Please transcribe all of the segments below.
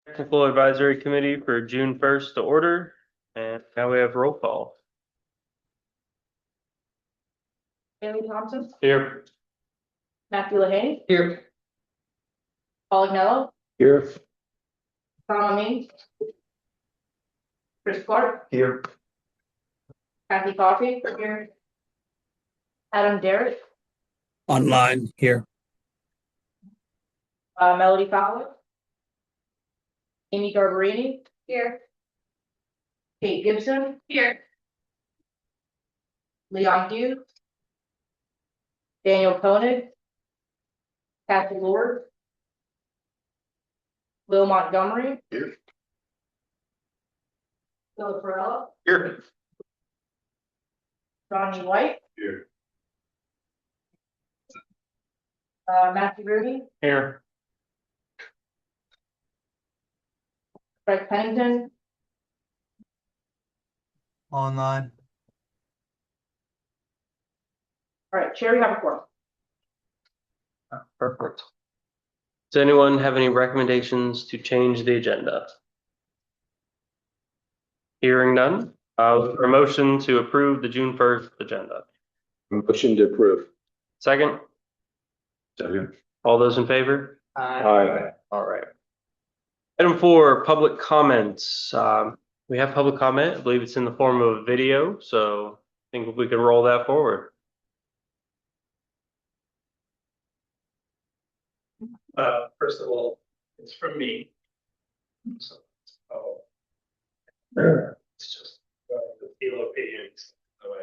Technical Advisory Committee for June 1st to order, and now we have roll call. Bailey Thompson, Here. Matthew Lehaney, Here. Paul Agnello, Here. Tom Amin, Chris Clark, Here. Kathy Coffey, here, Adam Derrick, Online here. Melody Fowler, Amy Garbarini, here, Kate Gibson, here, Leon Hughes, Daniel Koenig, Kathy Lord, Will Montgomery, Here. Philip Perrella, Here. Ronnie White, Here. Matthew Ruby, Here. Greg Pennington, Online. all right, Chair, we have a quorum. Perfect. Does anyone have any recommendations to change the agenda? Hearing none, for a motion to approve the June 1st agenda. Motion to approve. Second, Second. all those in favor? Aye. All right. Item 4, public comments. We have public comment. I believe it's in the form of a video, so I think we can roll that forward. First of all, it's from me. So, it's just the feel opinions. So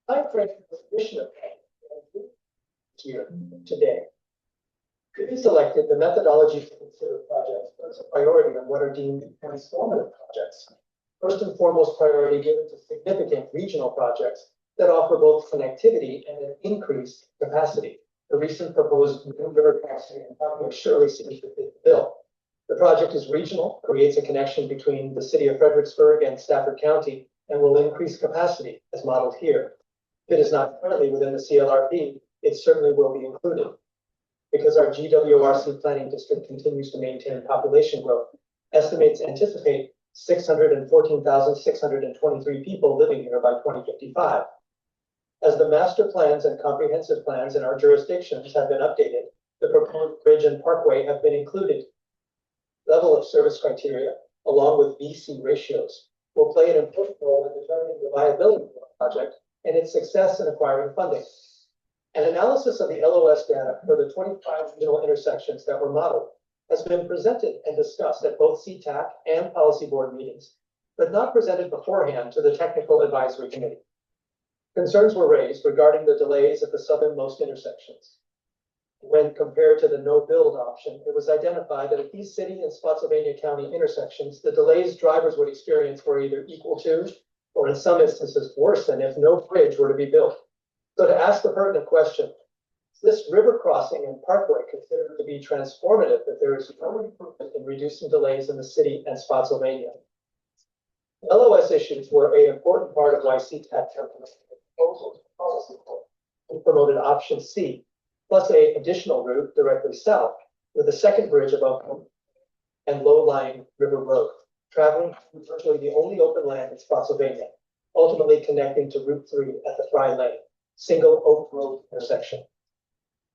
I'm Fred, the Commissioner here today. If you selected the methodology to consider projects as a priority on what are deemed transformative projects. First and foremost priority given to significant regional projects that offer both connectivity and an increased capacity. The recent proposed new river crossing in Fredericksburg surely seems to fit the bill. The project is regional, creates a connection between the city of Fredericksburg and Stafford County, and will increase capacity as modeled here. If it is not currently within the CLRP, it certainly will be included. Because our GWRC planning district continues to maintain population growth, estimates anticipate 614,623 people living here by 2055. As the master plans and comprehensive plans in our jurisdictions have been updated, the proposed bridge and parkway have been included. Level of service criteria, along with VC ratios, will play an important role in determining the viability of the project and its success in acquiring funding. An analysis of the LOS data for the 25 regional intersections that were modeled has been presented and discussed at both CTAC and policy board meetings, but not presented beforehand to the Technical Advisory Committee. Concerns were raised regarding the delays at the southernmost intersections. When compared to the no-build option, it was identified that at these city and Spotsylvania County intersections, the delays drivers would experience were either equal to, or in some instances worse than if no bridge were to be built. So to ask the pertinent question, is this river crossing and parkway considered to be transformative if there is no improvement in reducing delays in the city and Spotsylvania? LOS issues were an important part of why CTAC proposals policy and promoted option C, plus a additional route directly south with a second bridge above them and low-lying river road, traveling through virtually the only open land in Spotsylvania, ultimately connecting to Route 3 at the Fry Lane, single Oak Road intersection.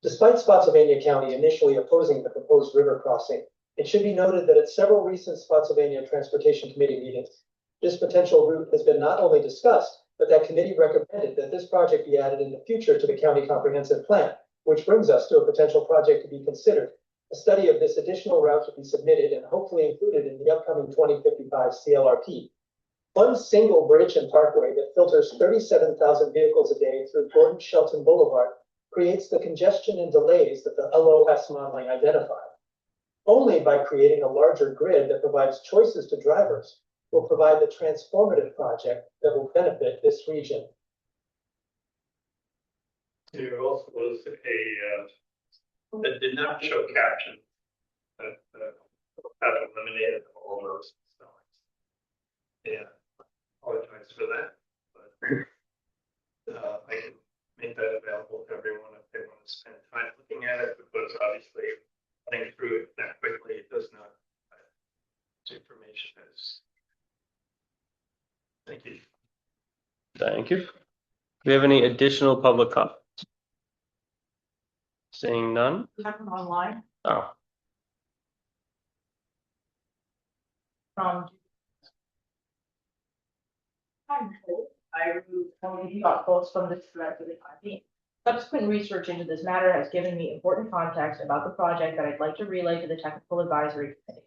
Despite Spotsylvania County initially opposing the proposed river crossing, it should be noted that at several recent Spotsylvania Transportation Committee meetings, this potential route has been not only discussed, but that committee recommended that this project be added in the future to the county comprehensive plan, which brings us to a potential project to be considered. A study of this additional route to be submitted and hopefully included in the upcoming 2055 CLRP. One single bridge and parkway that filters 37,000 vehicles a day through Gordon Shelton Boulevard creates the congestion and delays that the LOS modeling identified. Only by creating a larger grid that provides choices to drivers will provide the transformative project that will benefit this region. there also was that did not show caption that eliminated all those spellings. Yeah, apologize for that, but I can make that available to everyone if they want to spend time looking at it. But obviously running through it that quickly, it does not. Information is. Thank you. Thank you. Do we have any additional public comments? Seeing none? We have them online Oh, from. I removed only got quotes from this thread for the time being. Subsequent research into this matter has given me important context about the project that I'd like to relay to the technical advisory committee.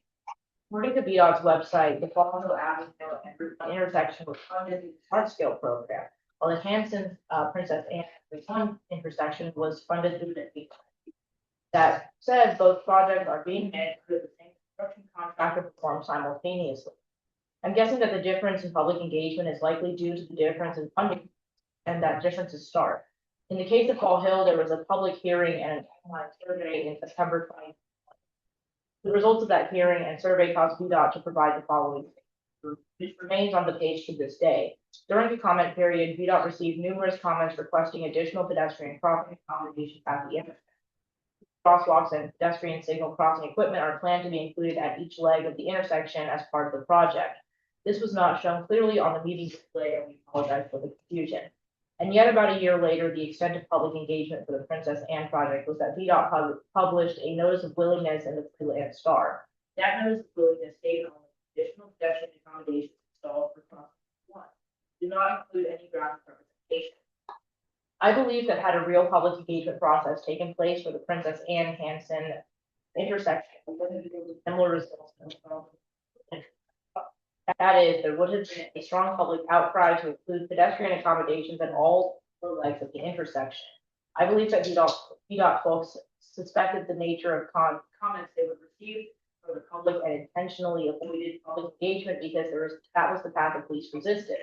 According to VDOT's website, the Fallsville Avenue and Route 1 intersection was funded through the Smart Scale program, while the Hanson Princess Anne Route 1 intersection was funded through the FAMPO. That said, both projects are being managed through the same construction contractor performed simultaneously. I'm guessing that the difference in public engagement is likely due to the difference in funding, and that difference is stark. In the case of Fall Hill, there was a public hearing and an online survey in September 2020. The results of that hearing and survey caused VDOT to provide the following, which remains on the page to this day. During the comment period, VDOT received numerous comments requesting additional pedestrian crossing accommodations at the intersection. Crosswalks and pedestrian signal crossing equipment are planned to be included at each leg of the intersection as part of the project. This was not shown clearly on the meeting display, and we apologize for the confusion. And yet about a year later, the extent of public engagement for the Princess Anne project was that VDOT published a notice of willingness in the Freelance Star. That notice of willingness stated only additional pedestrian accommodations installed for crossing 1. Do not include any graphic representation. I believe that had a real public engagement process taken place for the Princess Anne Hanson intersection, we would have been similar results. That is, there would have been a strong public outcry to include pedestrian accommodations at all legs of the intersection. I believe that VDOT folks suspected the nature of comments they would receive from the public and intentionally avoided public engagement because that was the path of least resistance.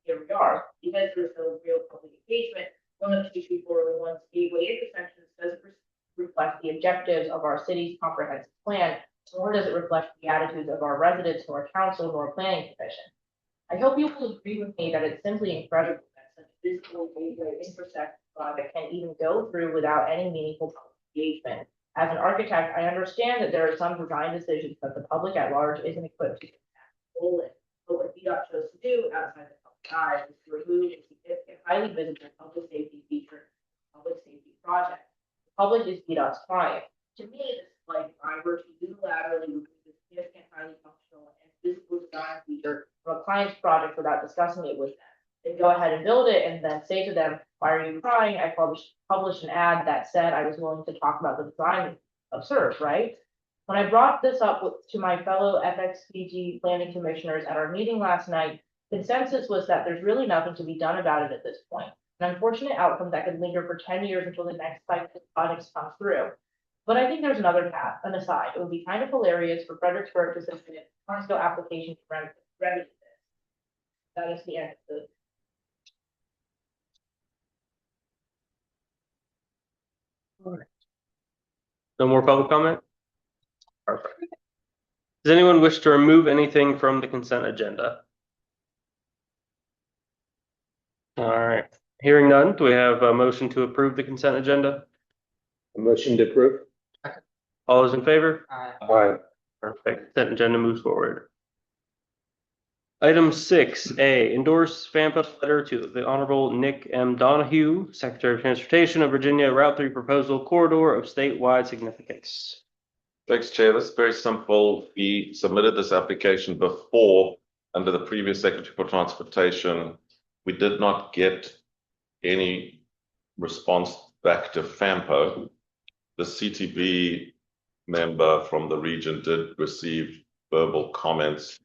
Here we are, because there's no real public engagement. One of the issues for the one speedway intersections doesn't reflect the objectives of our city's comprehensive plan, nor does it reflect the attitudes of our residents, nor council, nor planning commission. I hope you will agree with me that it's simply incredible that such a physical gateway intersection project can even go through without any meaningful public engagement. As an architect, I understand that there are some design decisions that the public at large isn't equipped to tackle it. But what VDOT chose to do outside the public eye is to remove a significant, highly visible public safety feature, public safety project. The public is VDOT's client. To me, this is like if I were to unilaterally remove a significant, highly functional and physical design feature from a client's project without discussing it with them. Then go ahead and build it and then say to them, why are you crying? I published an ad that said I was willing to talk about the design of SERV, right? When I brought this up to my fellow FXBG planning commissioners at our meeting last night, consensus was that there's really nothing to be done about it at this point. An unfortunate outcome that could linger for 10 years until the next cycle of projects come through. But I think there's another path, an aside. It would be kind of hilarious for Fredericksburg to submit a Smart Scale application to remedy this. That is the end of the. no more public comment? Perfect. Does anyone wish to remove anything from the consent agenda? All right, hearing none, do we have a motion to approve the consent agenda? A motion to approve? All those in favor? Aye. Perfect, consent agenda moves forward. Item 6A, endorse FAMPO letter to the Honorable Nick M. Donahue, Secretary of Transportation of Virginia, Route 3 proposal corridor of statewide significance. Thanks, Chair. This is very simple. We submitted this application before under the previous Secretary for Transportation. We did not get any response back to FAMPO. The CTB member from the region did receive verbal comments.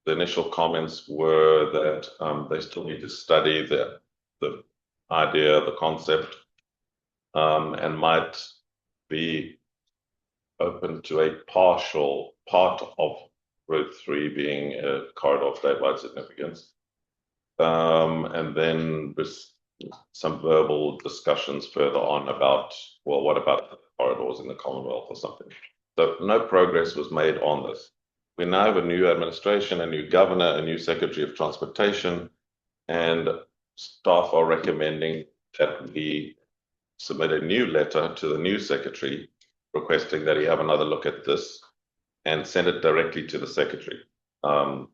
The initial comments were that they still need to study the idea, the concept, and might be open to a partial part of Route 3 being a corridor of statewide significance. And then with some verbal discussions further on about, well, what about the corridors in the Commonwealth or something. So no progress was made on this. We now have a new administration, a new governor, a new Secretary of Transportation, and staff are recommending that we submit a new letter to the new secretary requesting that he have another look at this and send it directly to the secretary.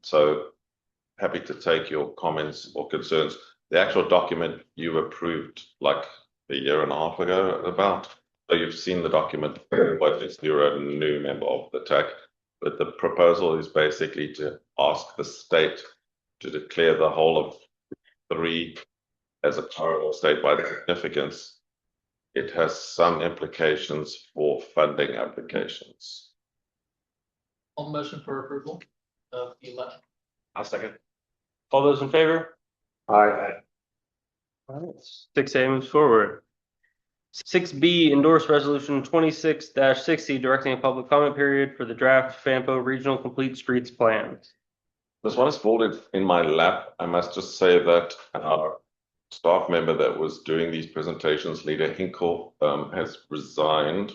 So happy to take your comments or concerns. The actual document you approved like a year and a half ago about. So you've seen the document, but if you're a new member of the TAC. But the proposal is basically to ask the state to declare the whole of 3 as a corridor statewide significance. It has some implications for funding applications. I'll motion for approval of the election. I'll second. All those in favor? Aye. All right, 6A moves forward. 6B, endorse resolution 26-60, directing a public comment period for the draft FAMPO Regional Complete Streets Plan. This one is folded in my lap. I must just say that our staff member that was doing these presentations, Lida Hinkle, has resigned.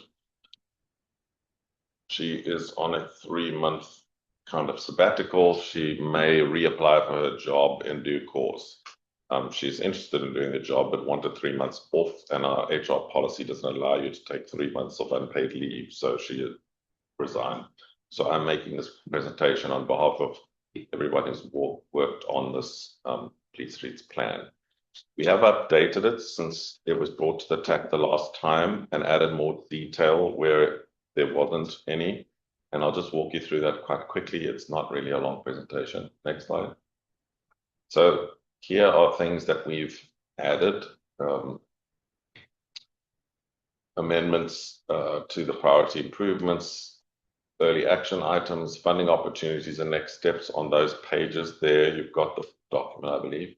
She is on a 3-month kind of sabbatical. She may reapply for her job in due course. She's interested in doing the job, but wanted 3 months off, and our HR policy doesn't allow you to take 3 months of unpaid leave, so she resigned. So I'm making this presentation on behalf of everyone who's worked on this Complete Streets plan. We have updated it since it was brought to the TAC the last time and added more detail where there wasn't any. And I'll just walk you through that quite quickly. It's not really a long presentation. Next slide. So here are things that we've added. Amendments to the priority improvements, early action items, funding opportunities, and next steps on those pages there. You've got the document, I believe.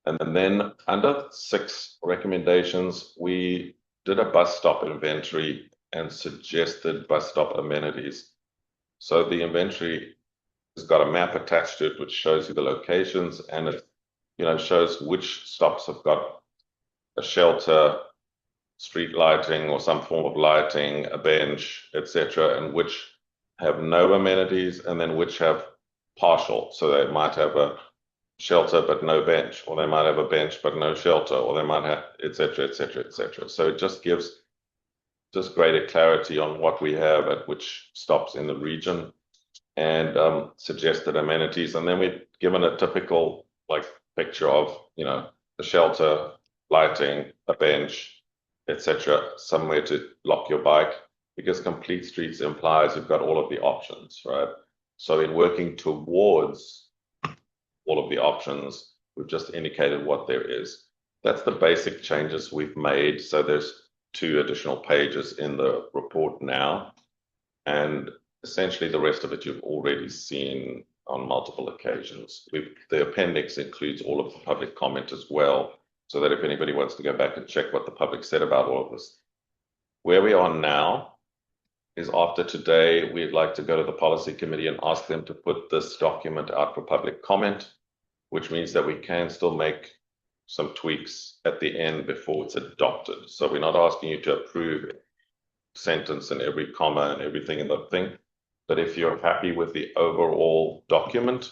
And then under 6 recommendations, we did a bus stop inventory and suggested bus stop amenities. So the inventory has got a map attached to it, which shows you the locations, and it shows which stops have got a shelter, street lighting or some form of lighting, a bench, etc., and which have no amenities, and then which have partial. So they might have a shelter but no bench, or they might have a bench but no shelter, or they might have etc., etc., etc. So it just gives greater clarity on what we have at which stops in the region, and suggested amenities. And then we've given a typical picture of the shelter, lighting, a bench, etc., somewhere to lock your bike, because Complete Streets implies you've got all of the options, right? So in working towards all of the options, we've just indicated what there is. That's the basic changes we've made. So there's 2 additional pages in the report now, and essentially the rest of it you've already seen on multiple occasions. The appendix includes all of the public comment as well, so that if anybody wants to go back and check what the public said about all of this. Where we are now is, after today, we'd like to go to the policy committee and ask them to put this document out for public comment, which means that we can still make some tweaks at the end before it's adopted. So we're not asking you to approve sentence and every comma and everything in the thing, but if you're happy with the overall document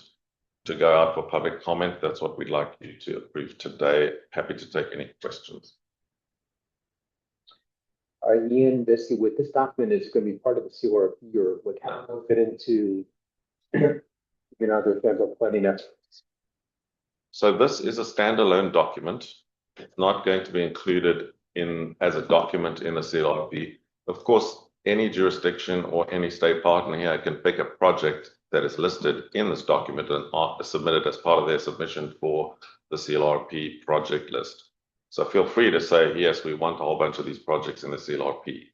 to go out for public comment, that's what we'd like you to approve today. Happy to take any questions. Ian, basically with this document, it's going to be part of the CRP, or would have to fit into other federal planning efforts. So this is a standalone document. It's not going to be included as a document in the CLRP. Of course, any jurisdiction or any state partner here can pick a project that is listed in this document and submit it as part of their submission for the CLRP project list. So feel free to say, yes, we want a whole bunch of these projects in the CLRP.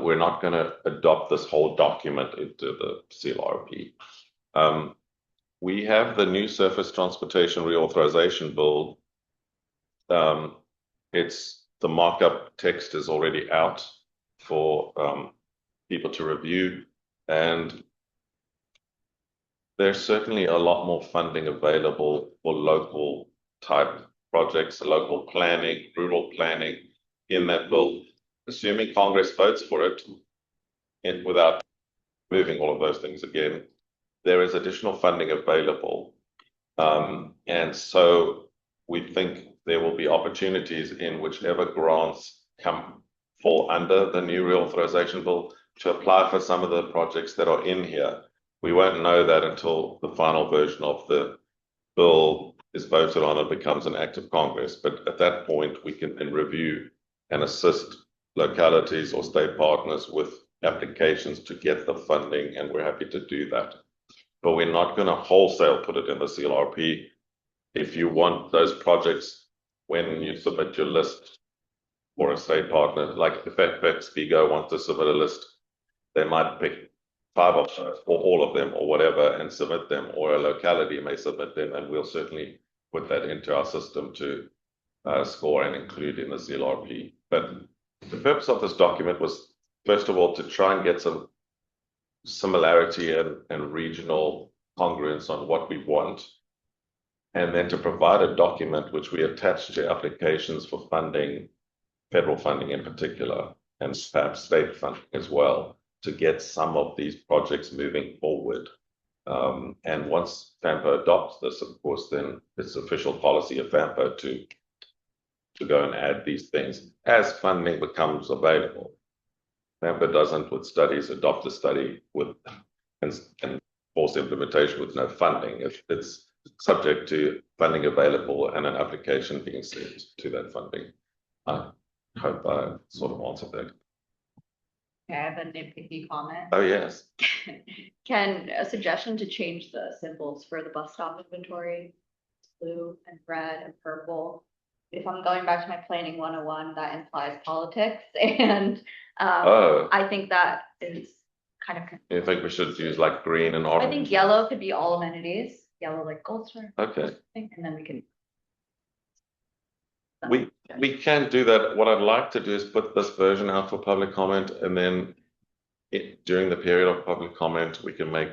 We're not going to adopt this whole document into the CLRP. We have the new Surface Transportation Reauthorization Bill. The markup text is already out for people to review, and there's certainly a lot more funding available for local type projects, local planning, rural planning in that bill, assuming Congress votes for it, and without moving all of those things again, there is additional funding available. And so we think there will be opportunities in whichever grants come fall under the new reauthorization bill to apply for some of the projects that are in here. We won't know that until the final version of the bill is voted on and becomes an act of Congress. But at that point, we can then review and assist localities or state partners with applications to get the funding, and we're happy to do that. But we're not going to wholesale put it in the CLRP. If you want those projects, when you submit your list for a state partner, like if FAMPO wants to submit a list, they might pick 5 options or all of them or whatever and submit them, or a locality may submit them, and we'll certainly put that into our system to score and include in the CLRP. But the purpose of this document was, first of all, to try and get some similarity and regional congruence on what we want, and then to provide a document which we attach to applications for funding, federal funding in particular, and perhaps state funding as well, to get some of these projects moving forward. And once FAMPO adopts this, of course, then it's official policy of FAMPO to go and add these things as funding becomes available. FAMPO doesn't, with studies, adopt a study with and force implementation with no funding. It's subject to funding available and an application being sent to that funding. I hope I sort of answered that. Okay, I have a nitpicky comment. Oh, yes. Can a suggestion to change the symbols for the bus stop inventory, blue and red and purple? If I'm going back to my planning 101, that implies politics, and I think that is kind of. You think we should use like green and orange? I think yellow could be all amenities, yellow like Gold Star. Okay. And then we can. We can do that. What I'd like to do is put this version out for public comment, and then during the period of public comment, we can make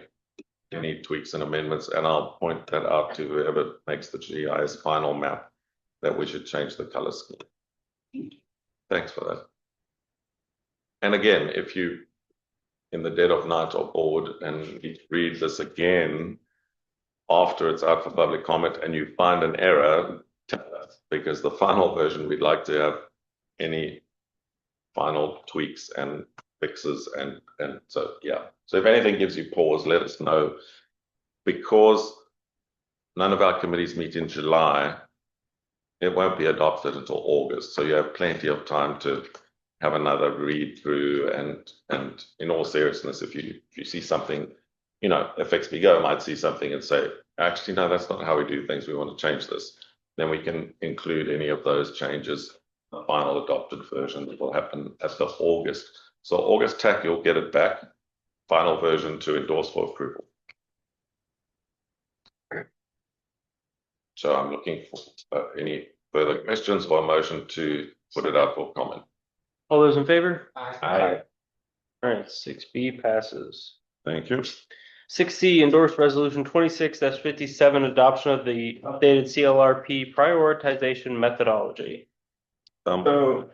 any tweaks and amendments, and I'll point that out to whoever makes the GIS final map that we should change the color scheme. Thanks for that. And again, if you, in the dead of night, are bored and you read this again after it's out for public comment and you find an error, tell us, because the final version, we'd like to have any final tweaks and fixes, and so yeah. So if anything gives you pause, let us know, because none of our committees meet in July. It won't be adopted until August, so you have plenty of time to have another read through, and in all seriousness, if you see something, you know, FXB Go might see something and say, actually, no, that's not how we do things, we want to change this. Then we can include any of those changes, the final adopted version that will happen at the August. So August TAC, you'll get it back, final version to endorse for approval. So I'm looking for any further questions or a motion to put it out for comment. All those in favor? Aye. All right, 6B passes. Thank you. 6C, endorse resolution 26-57, adoption of the updated CLRP prioritization methodology. So,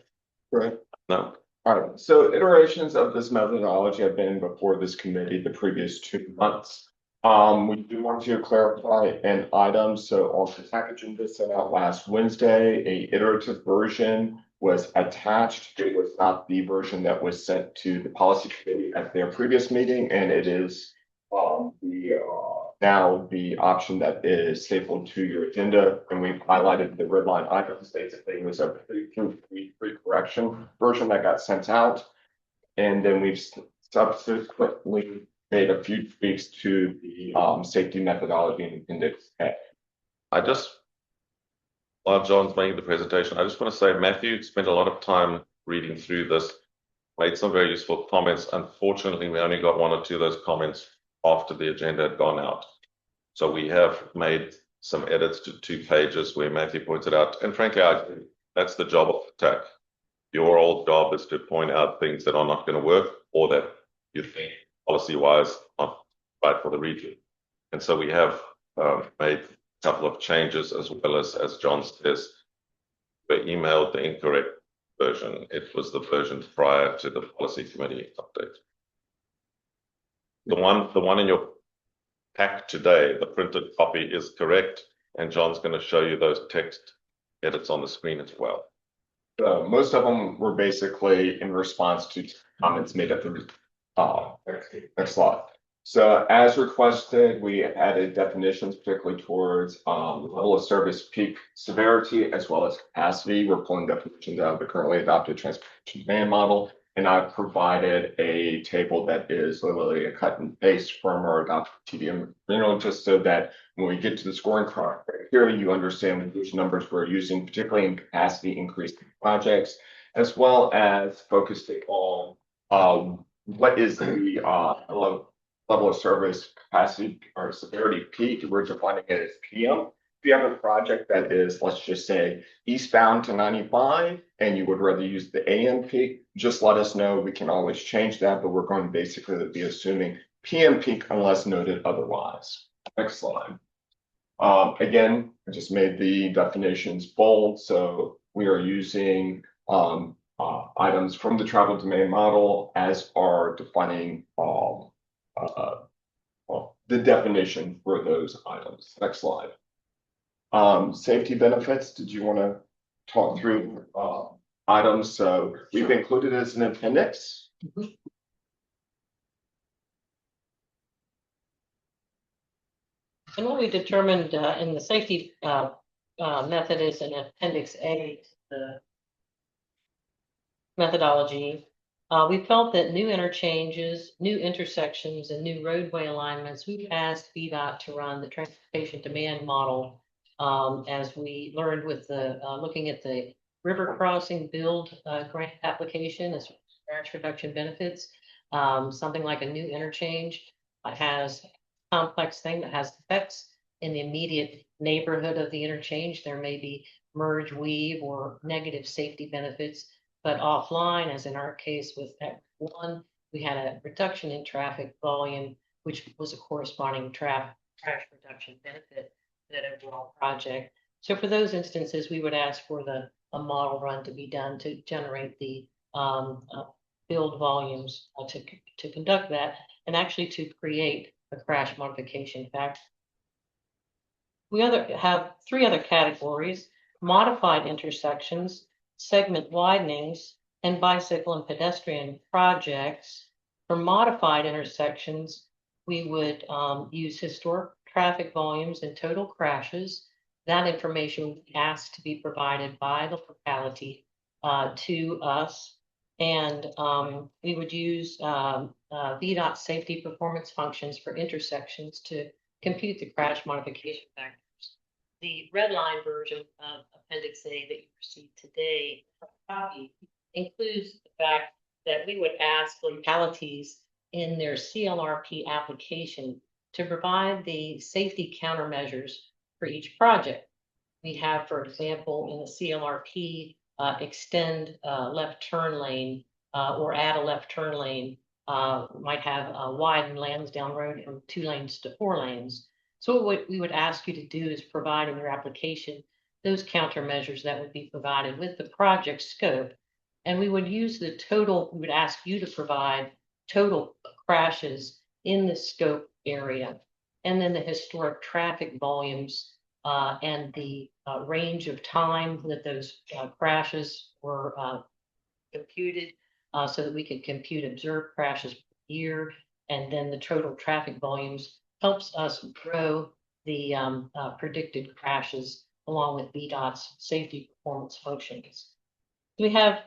right. No. All right. So iterations of this methodology have been before this committee the previous 2 months. We do want to clarify an item. So on the packaging that sent out last Wednesday, a iterative version was attached. It was not the version that was sent to the policy committee at their previous meeting, and it is now the option that is stapled to your agenda. And we've highlighted the red line icon states that it was a pre-correction version that got sent out, and then we've subsequently made a few tweaks to the safety methodology in Appendix A. While John's making the presentation, I just want to say Matthew spent a lot of time reading through this, made some very useful comments. Unfortunately, we only got 1 or 2 of those comments after the agenda had gone out. So we have made some edits to 2 pages where Matthew pointed out, and frankly, that's the job of the TAC. Your old job is to point out things that are not going to work, or that you think policy-wise not right for the region. And so we have made a couple of changes, as well as John says, we emailed the incorrect version. It was the version prior to the policy committee update. The one in your pack today, the printed copy, is correct, and John's going to show you those text edits on the screen as well. So most of them were basically in response to comments made at the next slide. So as requested, we added definitions particularly towards level of service peak severity as well as capacity. We're pulling definitions out of the currently adopted transportation demand model. And I've provided a table that is literally a cut and paste from our adopted TDM manual, just so that when we get to the scoring criteria, you understand which numbers we're using, particularly in capacity increase projects, as well as focusing on what is the level of service capacity or severity peak. We're defining it as PM. If you have a project that is, let's just say, eastbound to 95, and you would rather use the AM peak, just let us know. We can always change that, but we're going to basically be assuming PM peak unless noted otherwise. Next slide. Again, I just made the definitions bold, so we are using items from the travel domain model as are defining the definition for those items. Next slide. Safety benefits. Did you want to talk through items? So we've included as an appendix. And what we determined in the safety method is in Appendix A, the methodology. We felt that new interchanges, new intersections, and new roadway alignments, we asked VDOT to run the transportation demand model as we learned with the looking at the river crossing build grant application as crash reduction benefits. Something like a new interchange has complex thing that has effects in the immediate neighborhood of the interchange. There may be merge, weave, or negative safety benefits, but offline, as in our case with F1, we had a reduction in traffic volume, which was a corresponding crash reduction benefit to that overall project. So for those instances, we would ask for a model run to be done to generate the build volumes to conduct that, and actually to create a crash modification factor. We have three other categories: modified intersections, segment widenings, and bicycle and pedestrian projects. For modified intersections, we would use historic traffic volumes and total crashes. That information would be asked to be provided by the locality to us. And we would use VDOT safety performance functions for intersections to compute the crash modification factors. The red line version of Appendix A that you received today copy includes the fact that we would ask localities in their CLRP application to provide the safety countermeasures for each project. We have, for example, in the CLRP, extend left turn lane or add a left turn lane, might have widen Lansdowne Road from 2 lanes to 4 lanes. So what we would ask you to do is provide in your application those countermeasures that would be provided with the project scope. And we would use the total, we would ask you to provide total crashes in the scope area, and then the historic traffic volumes and the range of time that those crashes were computed so that we could compute observed crashes per year, and then the total traffic volumes helps us grow the predicted crashes along with VDOT's safety performance functions. We have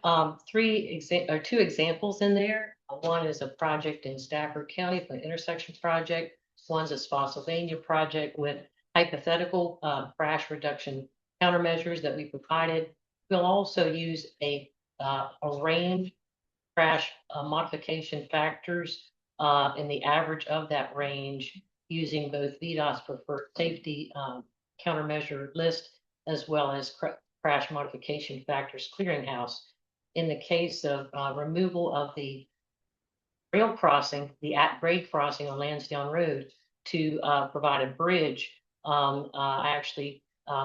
two examples in there. One is a project in Stafford County for an intersection project. One's a Spotsylvania project with hypothetical crash reduction countermeasures that we provided. We'll also use a range crash modification factors in the average of that range using both VDOT's preferred safety countermeasure list as well as crash modification factors clearinghouse. In the case of removal of the rail crossing, the at-grade crossing on Lansdowne Road to provide a bridge, actually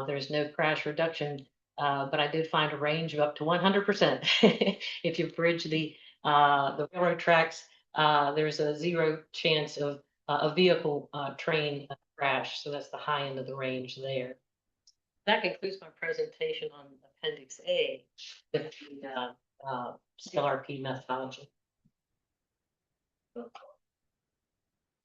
there's no crash reduction, but I did find a range of up to 100%. If you bridge the railroad tracks, there's a 0 chance of a vehicle train crash. So that's the high end of the range there. That concludes my presentation on appendix A with the CLRP methodology.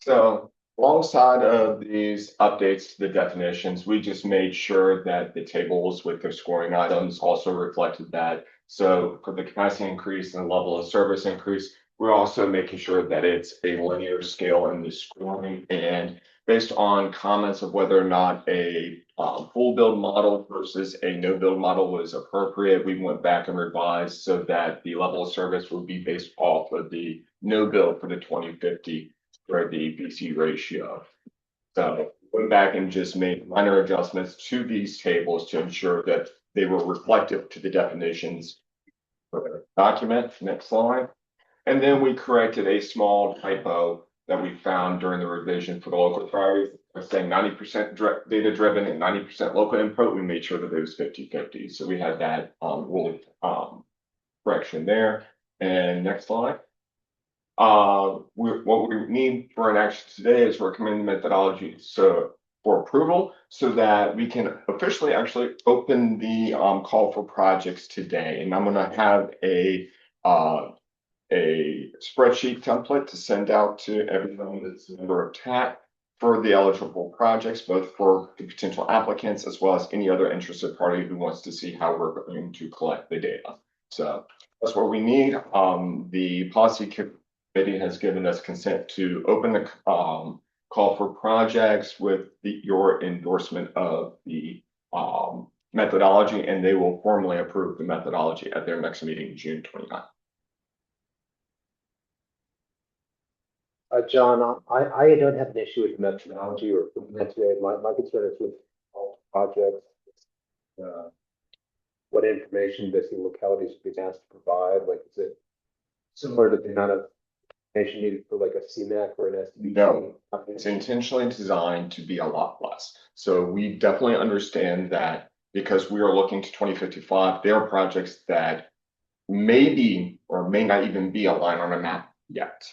So alongside of these updates to the definitions, we just made sure that the tables with their scoring items also reflected that. So for the capacity increase and level of service increase, we're also making sure that it's a linear scale in the scoring, and based on comments of whether or not a full build model versus a no build model was appropriate, we went back and revised so that the level of service would be based off of the no build for the 2050 for the BC ratio. So went back and just made minor adjustments to these tables to ensure that they were reflective to the definitions for the document. Next slide. And then we corrected a small typo that we found during the revision for the local authorities. Saying 90% data driven and 90% local input. We made sure that it was 50-50. So we had that correction there. And next slide. What we need for an action today is recommend methodology for approval so that we can officially actually open the call for projects today. And I'm going to have a spreadsheet template to send out to everyone that's a member of TAC for the eligible projects, both for the potential applicants as well as any other interested party who wants to see how we're going to collect the data. So that's what we need. The policy committee has given us consent to open the call for projects with your endorsement of the methodology, and they will formally approve the methodology at their next meeting, June 29th. John, I don't have an issue with the methodology or today. My concern is with all projects. What information basically localities would be asked to provide? Like, is it similar to the amount of information needed for like a CMAC or an SDB? No, it's intentionally designed to be a lot less. So we definitely understand that because we are looking to 2055, there are projects that may be or may not even be a line on a map yet.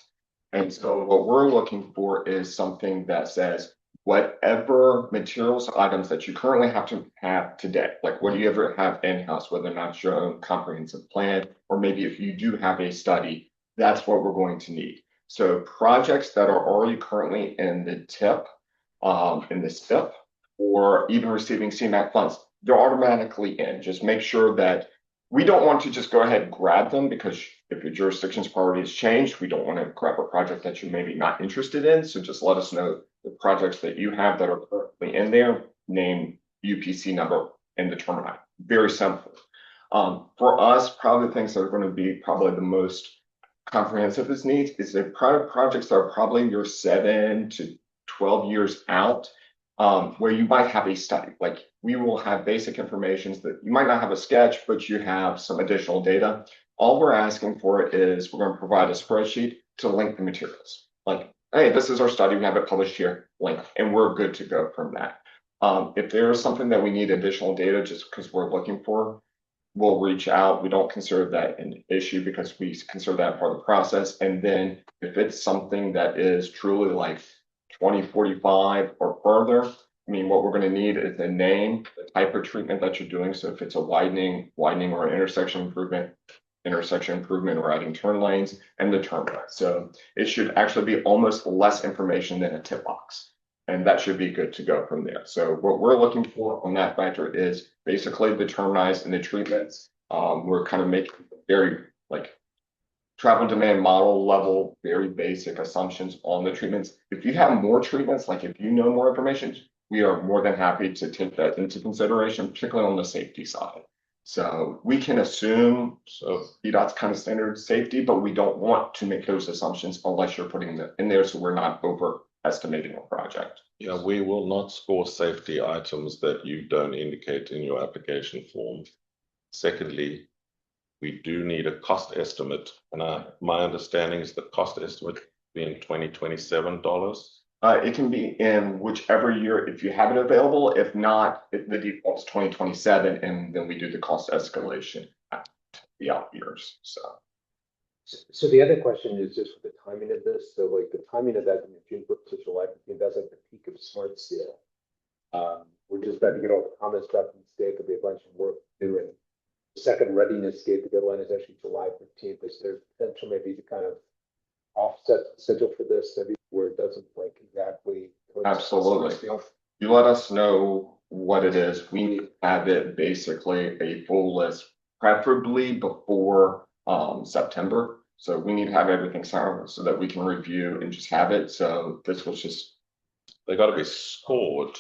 And so what we're looking for is something that says whatever materials, items that you currently have to have today, like what do you ever have in-house, whether or not your own comprehensive plan, or maybe if you do have a study, that's what we're going to need. So projects that are already currently in the TIP, in the SIP, or even receiving CMAQ funds, they're automatically in. Just make sure that we don't want to just go ahead and grab them, because if your jurisdiction's priorities change, we don't want to grab a project that you're maybe not interested in. So just let us know the projects that you have that are currently in there, name, UPC number, and determine it. Very simple. For us, probably the things that are going to be probably the most comprehensive as needs is the projects that are probably your 7 to 12 years out, where you might have a study. Like we will have basic information that you might not have a sketch, but you have some additional data. All we're asking for is we're going to provide a spreadsheet to link the materials. Like, hey, this is our study, we have it published here, link, and we're good to go from that. If there is something that we need additional data just because we're looking for, we'll reach out. We don't consider that an issue because we consider that part of the process. And then if it's something that is truly like 2045 or further, I mean, what we're going to need is the name, the type of treatment that you're doing. So if it's a widening or intersection improvement or adding turn lanes, and the turn right. So it should actually be almost less information than a tip box. And that should be good to go from there. So what we're looking for on that factor is basically the terminized and the treatments. We're kind of making very like travel demand model level, very basic assumptions on the treatments. If you have more treatments, like if you know more information, we are more than happy to take that into consideration, particularly on the safety side. So we can assume, so VDOT's kind of standard safety, but we don't want to make those assumptions unless you're putting them in there so we're not overestimating a project. Yeah, we will not score safety items that you don't indicate in your application form. Secondly, we do need a cost estimate. And my understanding is the cost estimate being $2027. It can be in whichever year, if you have it available. If not, the default is 2027, and then we do the cost escalation at the out years. So the other question is just the timing of this. So like the timing of that in June to July, that's like the peak of smart sale. We're just about to get all the comments back from the state. There'll be a bunch of work doing. second readiness gate, the deadline is actually July 15th. Is there potential maybe to kind of offset the schedule for this, maybe where it doesn't like exactly? Absolutely. You let us know what it is. We need to have it basically a full list, preferably before September. So we need to have everything signed so that we can review and just have it. So this was just, They gotta be scored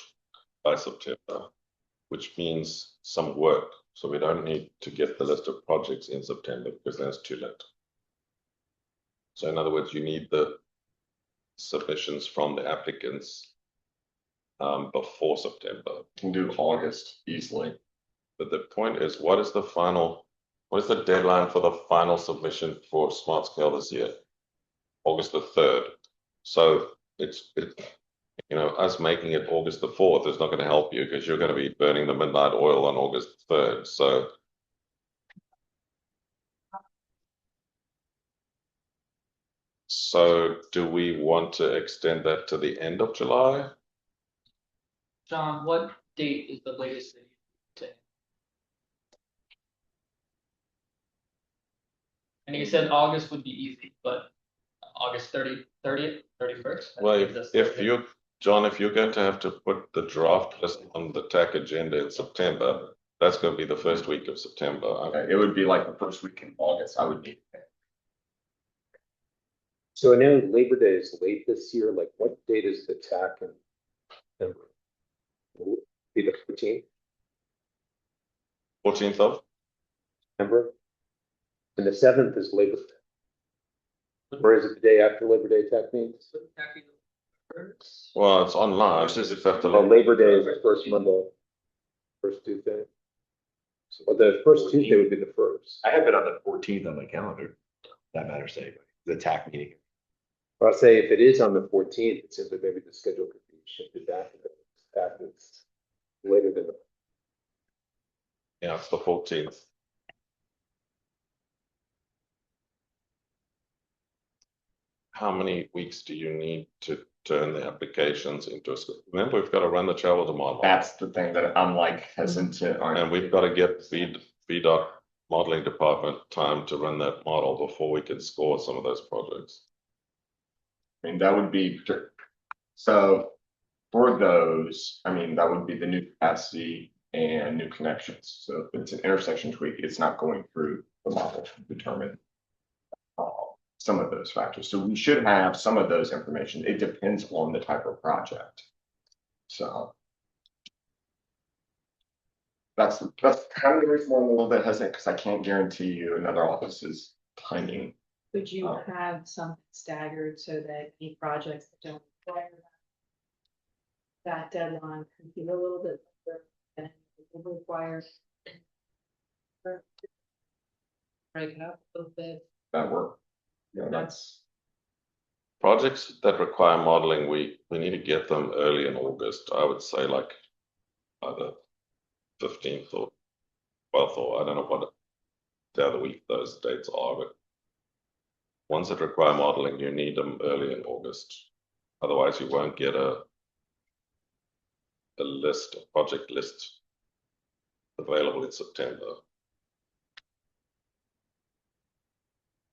by September, which means some work. So we don't need to get the list of projects in September because then it's too late. So in other words, you need the submissions from the applicants before September. can do August easily. But the point is, what is the deadline for the final submission for Smart Scale this year? August the 3rd. So us making it August the 4th is not going to help you because you're going to be burning the midnight oil on August 3rd. So do we want to extend that to the end of July? John, what date is the latest that you take? And you said August would be easy, but August 30th, 31st? Well, John, if you're going to have to put the draft list on the TAC agenda in September, that's going to be the first week of September. Okay, it would be like the first week in August, I would need. So I know Labor Day is late this year. Like, what date is the TAC and will it be the 14th? 14th of? September? And the 7th is Labor Day. Or is it the day after Labor Day TAC meetings? Well, it's online. It's just after Well, Labor Day is the first Monday, first Tuesday. Well, the first Tuesday would be the first. I have it on the 14th on my calendar. That matters to anybody. The TAC meeting. But I'll say if it is on the 14th, it seems like maybe the schedule could be shifted back. That is later than the. Yeah, it's the 14th. How many weeks do you need to turn the applications into a? Remember, we've got to run the travel demand. That's the thing that I'm like hesitant on. And we've got to get VDOT modeling department time to run that model before we can score some of those projects. I mean, that would be, so for those, I mean, that would be the new capacity and new connections. So if it's an intersection tweak, it's not going through the model to determine some of those factors. So we should have some of those information. It depends on the type of project. So that's kind of the reason why I'm a little bit hesitant, because I can't guarantee you another office's timing. Could you have something staggered so that any projects that don't require that deadline could be a little bit later than it requires? Break it up a little bit. That work. Yeah, That's Projects that require modeling, we need to get them early in August. I would say like either 15th or 12th, or I don't know what the other week those dates are, but ones that require modeling, you need them early in August. Otherwise, you won't get a project list available in September.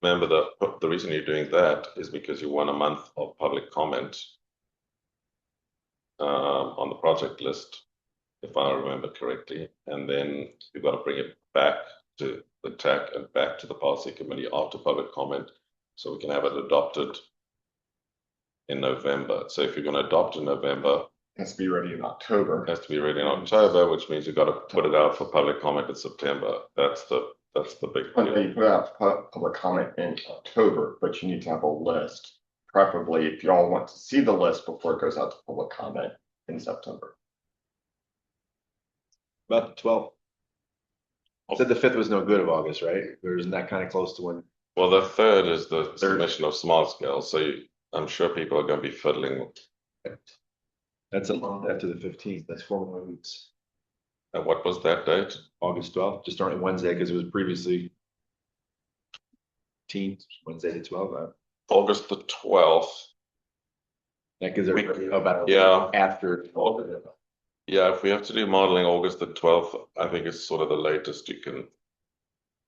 Remember, the reason you're doing that is because you want a month of public comment on the project list, if I remember correctly, and then you've got to bring it back to the TAC and back to the policy committee after public comment, so we can have it adopted in November. So if you're going to adopt in November, it has to be ready in October. It has to be ready in October, which means you've got to put it out for public comment in September. That's the big deal. You put out public comment in October, but you need to have a list. Preferably, if y'all want to see the list before it goes out to public comment in September. About the 12th. Said the 5th was no good of August, right? Or isn't that kind of close to when? Well, the 3rd is the submission of small scale, so I'm sure people are going to be fiddling. That's a month after the 15th. That's 4 more weeks. And what was that date? August 12th, just starting Wednesday, because it was previously Wednesday the 12th. August the 12th. That gives everybody about after. Yeah, if we have to do modeling August the 12th, I think it's sort of the latest you can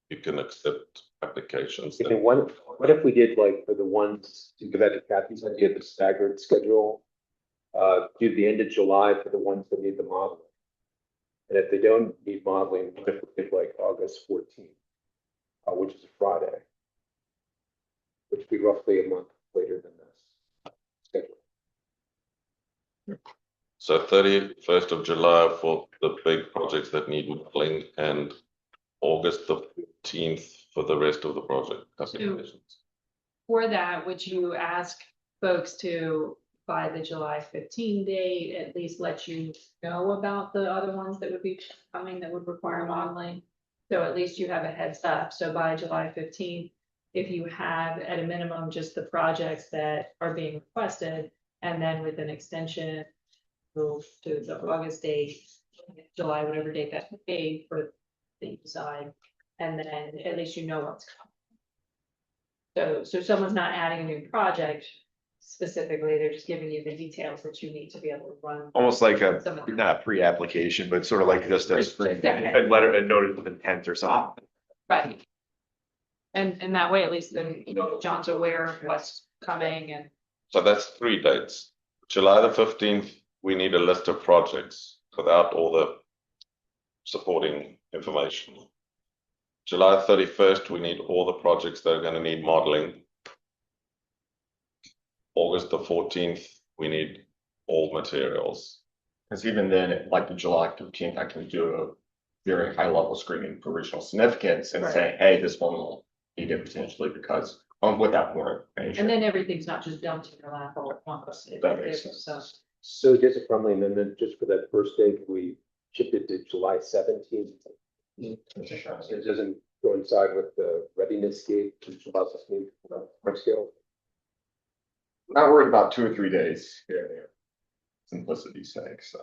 you can accept applications. Okay, what if we did like for the ones, to give that to Kathy's idea, the staggered schedule? Do the end of July for the ones that need the modeling. And if they don't need modeling, what if we did like August 14th, which is a Friday? Which would be roughly a month later than this schedule. So 31st of July for the big projects that need modeling, and August the 14th for the rest of the project applications. For that, would you ask folks to, by the July 15 date, at least let you know about the other ones that would be coming that would require modeling? So at least you have a heads up. So by July 15th, if you have at a minimum just the projects that are being requested, and then with an extension move to the August date, July, whatever date that would be for the decide, and then at least you know what's coming. So someone's not adding a new project specifically, they're just giving you the details that you need to be able to run. Almost like Some of them. not a pre-application, but sort of like just a letter, a notice of intent or something. Right. And that way, at least then, you know, John's aware of what's coming and. So that's 3 dates. July the 15th, we need a list of projects without all the supporting information. July 31st, we need all the projects that are going to need modeling. August the 14th, we need all materials. Because even then, like the July 15th, I can do a very high level screening for regional significance and say, hey, this one will need it potentially because without more information. And then everything's not just dumped in your lap all at once. That makes sense. So just a friendly amendment, just for that first day, could we shift it to July 17th? It doesn't coincide with the readiness gate, which allows us to move scale. Not worried about 2 or 3 days here and there. Simplicity's sake, so.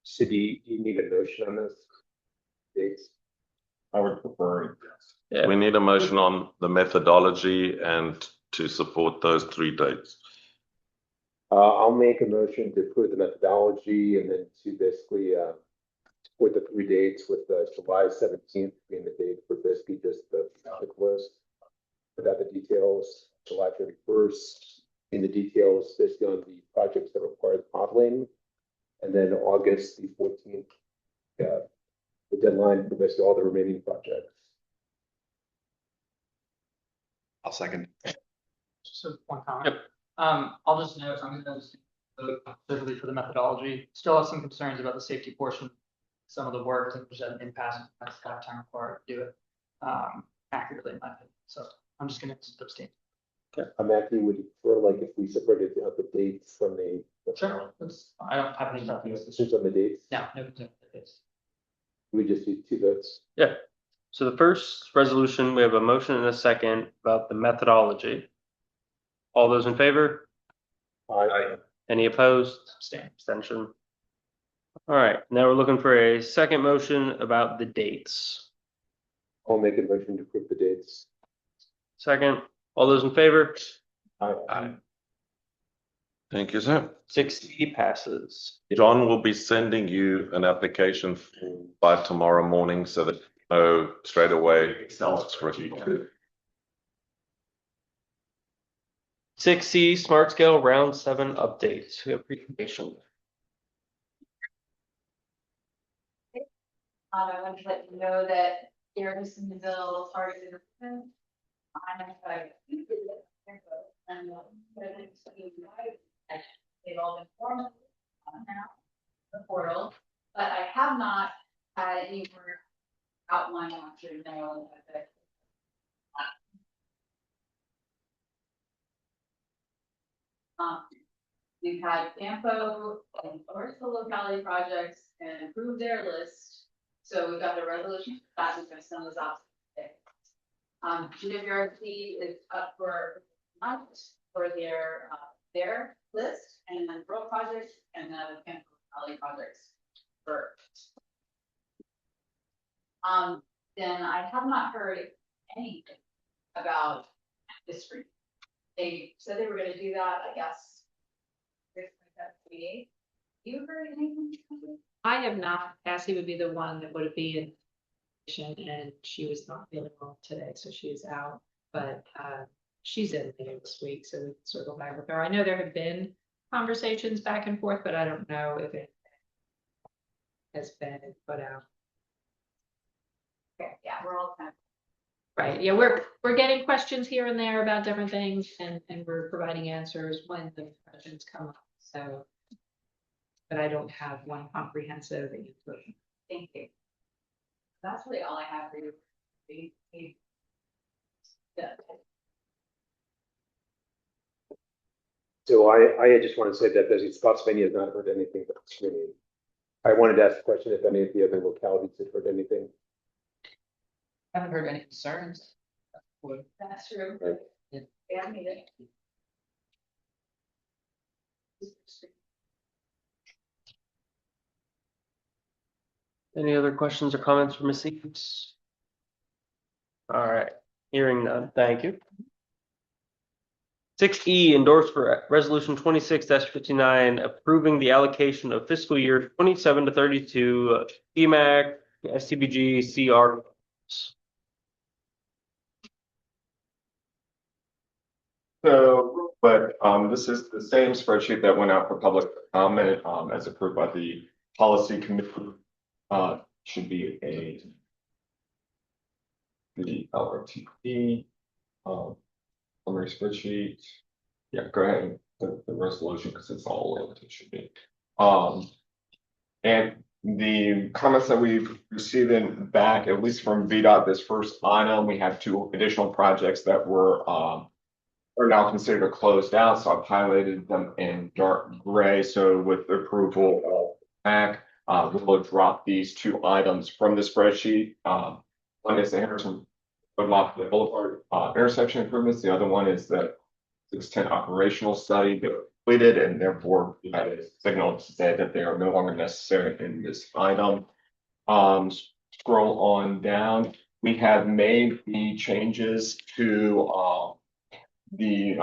So do you need a motion on this? Dates? I would prefer. Yeah. We need a motion on the methodology and to support those 3 dates. I'll make a motion to approve the methodology and then to basically support the 3 dates with July 17th being the date for this be just the topic list. Without the details, July 31st in the details based on the projects that require the modeling. And then August the 14th, the deadline for basically all the remaining projects. I'll second. Just one comment. I'll just note, I'm going to specifically for the methodology, still have some concerns about the safety portion. Some of the work that was an impasse, that's got time required to do it accurately in my opinion. So I'm just going to abstain. Matthew, would you prefer like if we separated the dates from the? Sure. I don't have any problems. Decisions on the dates? No, it's. We just do 2 votes. Yeah. So the first resolution, we have a motion and a second about the methodology. All those in favor? Aye. Any opposed? Abstention. All right, now we're looking for a second motion about the dates. I'll make a motion to approve the dates. Second, all those in favor? Aye. Thank you, sir. 6C passes. John will be sending you an application by tomorrow morning so that you know straight away. It's ready. 6C Smart Scale Round 7 updates. We have presentation. I want to let you know that Garrisonville targeted. I'm excited. And they've all been formally now, the portal, but I have not had any work outline on to know that. We've had FAMPO and the locality projects and improve their list. So we've got the resolution that we're going to send those out today. GWRC is up for month for their list and then rural projects and then FAMPO locality projects first. Then I have not heard anything about this street. they said they were gonna do that, I guess. You heard anything? I have not. Cassie would be the one that would be in. And she was not feeling well today, so she is out, but she's in later this week, so we can circle back with her. I know there have been conversations back and forth, but I don't know if it has been put out. Okay, yeah, we're all kind of. Right, yeah, we're getting questions here and there about different things, and we're providing answers when the questions come up, so. But I don't have one comprehensive answer. Thank you. That's really all I have for you. Yeah. So I just want to say that the Spotsylvania has not heard anything but screening. I wanted to ask a question if any of the other localities had heard anything. Haven't heard any concerns. That's true. Right. Yeah, I mean it. Any other questions or comments from Ms. Eads? All right, hearing none, thank you. 6E, endorse for resolution 26-59, approving the allocation of fiscal year 27 to 32 TMAC, STBG, CR. So, but this is the same spreadsheet that went out for public comment as approved by the policy committee. Should be the LRTP summary spreadsheet. Yeah, go ahead, the resolution, because it's all what it should be. And the comments that we've received in back, at least from VDOT, this first item, we have 2 additional projects that were are now considered closed out, so I've highlighted them in dark gray. So with the approval of TAC, we'll drop these 2 items from the spreadsheet. One is the Henderson Boulevard intersection improvements. The other one is the 610 operational study that was completed, and therefore we had a signal to say that they are no longer necessary in this item. Scroll on down. We have made the changes to the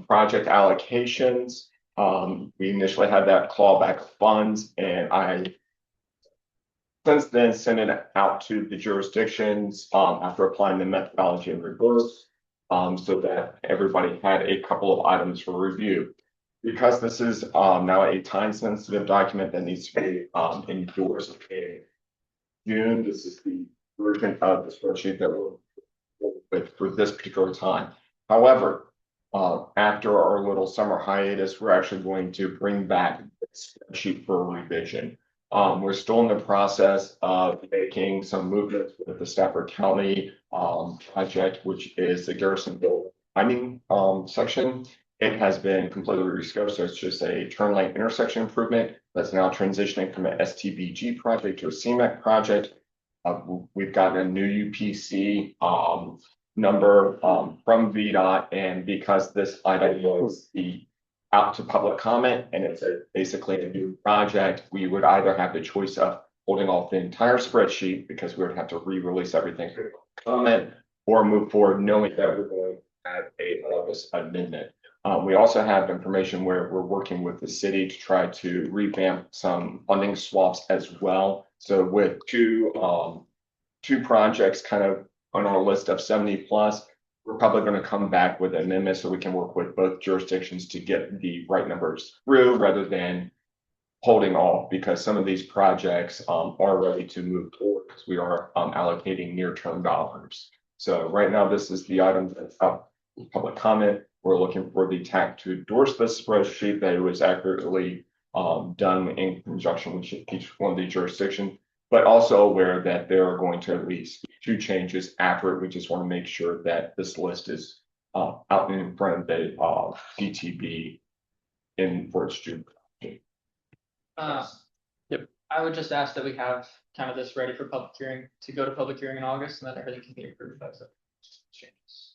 project allocations. We initially had that clawback funds, and I since then sent it out to the jurisdictions after applying the methodology in reverse, so that everybody had a couple of items for review. Because this is now a time-sensitive document that needs to be endorsed in June, this is the version of the spreadsheet that we'll with for this particular time. However, after our little summer hiatus, we're actually going to bring back the spreadsheet for revision. We're still in the process of making some movements with the Stafford County project, which is the Garrisonville timing section. It has been completely rescoped, so it's just a turn lane intersection improvement that's now transitioning from an STBG project to a CMAC project. We've gotten a new UPC number from VDOT, and because this item was out to public comment and it's basically a new project, we would either have the choice of holding off the entire spreadsheet because we would have to re-release everything for comment, or move forward knowing that we're going to have a August amendment. We also have information where we're working with the city to try to revamp some funding swaps as well. So with two projects kind of on our list of 70+, we're probably going to come back with an amendment so we can work with both jurisdictions to get the right numbers through rather than holding off, because some of these projects are ready to move forward because we are allocating near-term dollars. So right now, this is the item that's up for public comment. We're looking for the TAC to endorse this spreadsheet that it was accurately done in conjunction with each one of the jurisdictions, but also aware that there are going to at least 2 changes after it. We just want to make sure that this list is out in front of the DTB for its June. Yep. I would just ask that we have kind of this ready for public hearing, to go to public hearing in August, and that everything can be approved by the changes.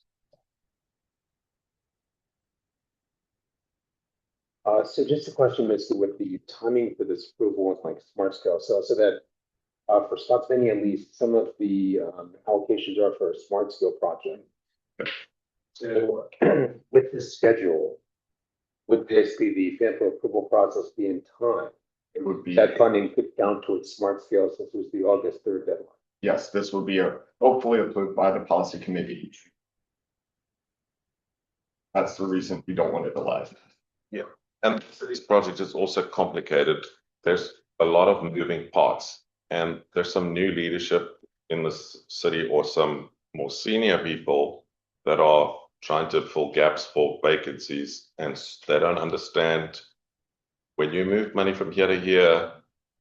So just a question, Misty, with the timing for this approval with like Smart Scale. So that for Spotsylvania, at least some of the allocations are for a Smart Scale project. So with this schedule, would basically the FAMPO approval process be in time? It would be, That funding could count towards smart scale since it was the August 3rd deadline. yes, this will be hopefully approved by the policy committee. That's the reason we don't want to delay. And this project is also complicated. There's a lot of moving parts, and there's some new leadership in this city or some more senior people that are trying to fill gaps for vacancies, and they don't understand when you move money from here to here,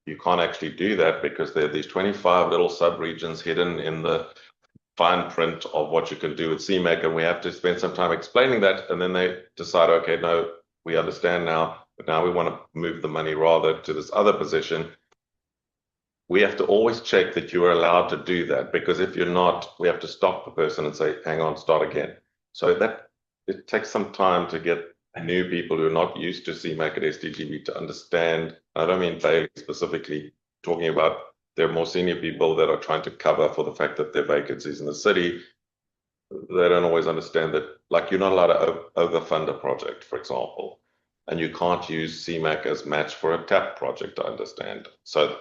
you can't actually do that because there are these 25 little sub-regions hidden in the fine print of what you can do with CMAC, and we have to spend some time explaining that, and then they decide, okay, no, we understand now, but now we want to move the money rather to this other position. We have to always check that you are allowed to do that, because if you're not, we have to stop the person and say, hang on, start again. So that it takes some time to get new people who are not used to CMAC at SDGB to understand. I don't mean Bailey specifically, talking about there are more senior people that are trying to cover for the fact that there are vacancies in the city. They don't always understand that, like, you're not allowed to overfund a project, for example, and you can't use CMAC as match for a TAC project, I understand. So,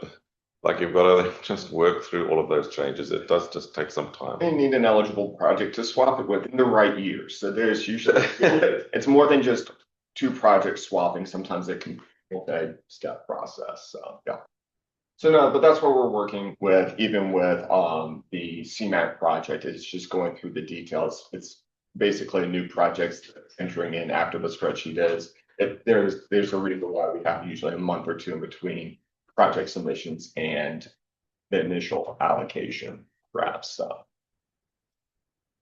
like, you've got to just work through all of those changes. It does just take some time. They need an eligible project to swap it with in the right year. So there's usually, it's more than just two projects swapping. Sometimes it can be a multi-step process. So, yeah. So no, but that's what we're working with, even with the CMAC project. It's just going through the details. It's basically new projects entering in after the spreadsheet is. There's a reason why we have usually a month or two in between project submissions and the initial allocation wraps. So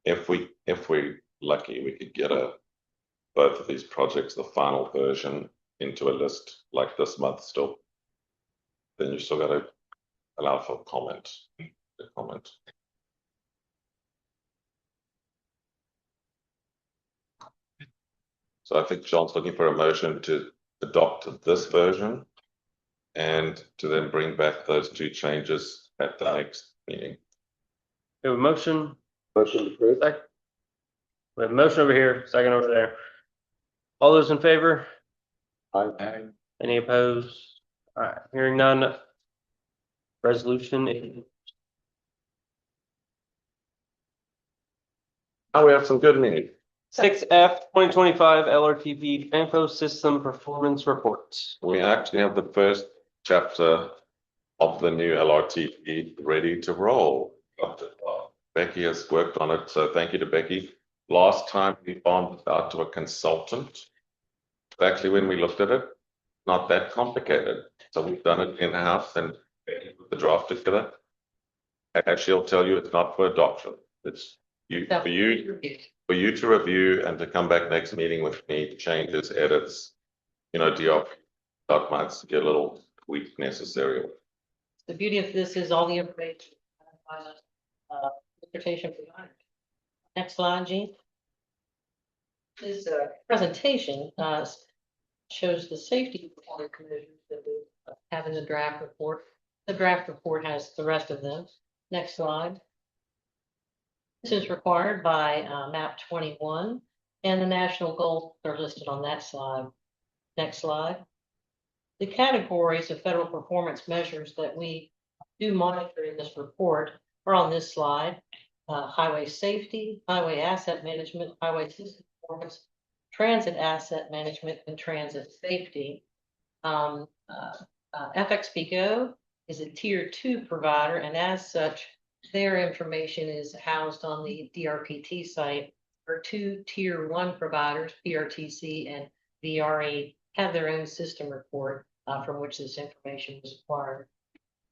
if we're lucky, we could get both of these projects, the final version, into a list like this month still. Then you still got to allow for comment. So I think John's looking for a motion to adopt this version and to then bring back those two changes at the next meeting. We have a motion. Motion approved. Second. We have a motion over here, second over there. All those in favor? Aye. Any opposed? All right, hearing none. Resolution. Now we have some good news. 6F 2025 LRTP FAMPO System Performance Report. We actually have the first chapter of the new LRTP ready to roll. Becky has worked on it, so thank you to Becky. Last time we farmed it out to a consultant. Actually, when we looked at it, not that complicated. So we've done it in-house and put the draft together. Actually, I'll tell you, it's not for adoption. It's for you to review and to come back next meeting with me, changes, edits, DRP documents, get a little tweak necessary. The beauty of this is all the information. Interpretation provided. Next slide, Jean. This presentation shows the safety performance measures that we have in the draft report. The draft report has the rest of them. Next slide. This is required by map 21, and the national goals are listed on that slide. Next slide. The categories of federal performance measures that we do monitor in this report are on this slide. Highway safety, highway asset management, highway system performance, transit asset management, and transit safety. FXPGO is a tier 2 provider, and as such, their information is housed on the DRPT site. Our two tier 1 providers, PRTC and VRE, have their own system report from which this information was acquired.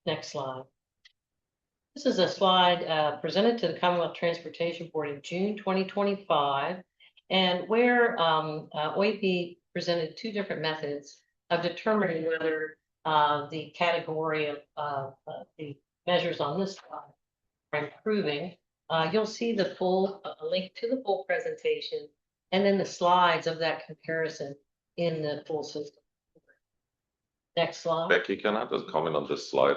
Next slide. This is a slide presented to the Commonwealth Transportation Board in June 2025, and where OIP presented two different methods of determining whether the category of the measures on this slide are improving. You'll see the full link to the full presentation and then the slides of that comparison in the full system. Next slide. Becky, can I just comment on this slide?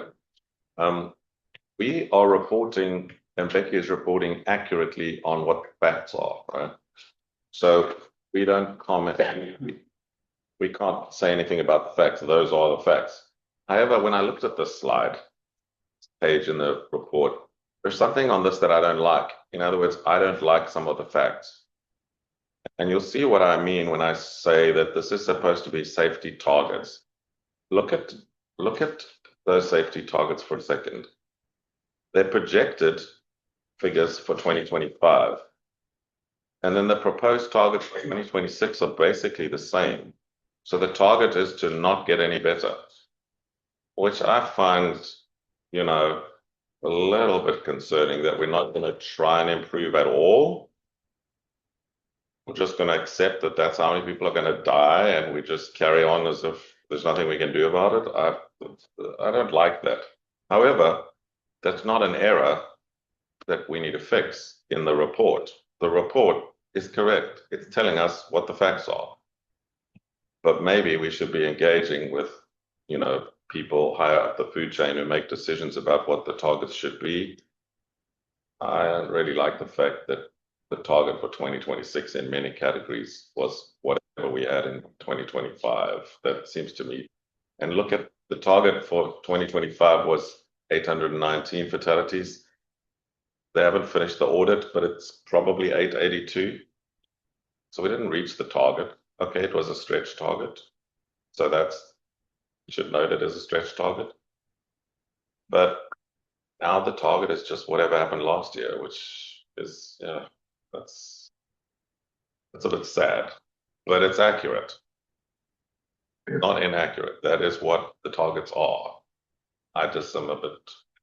We are reporting, and Becky is reporting accurately on what the facts are, right? So we don't comment, we can't say anything about the facts. Those are the facts. However, when I looked at this slide page in the report, there's something on this that I don't like. In other words, I don't like some of the facts. And you'll see what I mean when I say that this is supposed to be safety targets. Look at those safety targets for a second. They're projected figures for 2025. And then the proposed targets for 2026 are basically the same. So the target is to not get any better, which I find, you know, a little bit concerning that we're not going to try and improve at all. We're just going to accept that that's how many people are going to die, and we just carry on as if there's nothing we can do about it. I don't like that. However, that's not an error that we need to fix in the report. The report is correct. It's telling us what the facts are. But maybe we should be engaging with, you know, people higher up the food chain who make decisions about what the targets should be. I don't really like the fact that the target for 2026 in many categories was whatever we had in 2025. That seems to me. And look at the target for 2025 was 819 fatalities. They haven't finished the audit, but it's probably 882. So we didn't reach the target. Okay, it was a stretch target. So you should note it as a stretch target. But now the target is just whatever happened last year, which is, yeah, that's a bit sad, but it's accurate. Not inaccurate. That is what the targets are. I just am a bit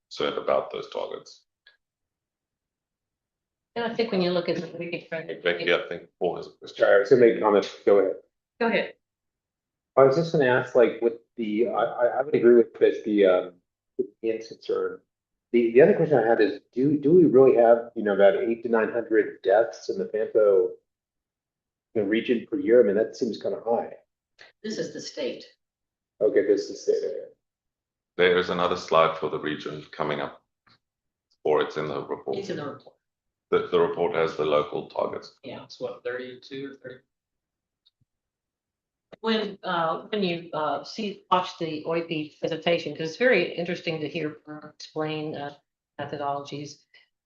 concerned about those targets. And I think when you look at the big trend. Becky, I think Paul has a question. Sorry, I was gonna make a comment. Go ahead. Go ahead. I was just gonna ask, like, with the, I would agree with this, the Ian's concern. The other question I had is, do we really have, you know, about 800 to 900 deaths in the FAMPO region per year? I mean, that seems kind of high. This is the state. Okay, this is it. There is another slide for the region coming up, or it's in the report. It's in the report. The report has the local targets. Yeah, it's what, 32 or 30? When you watch the OIP presentation, because it's very interesting to hear explain methodologies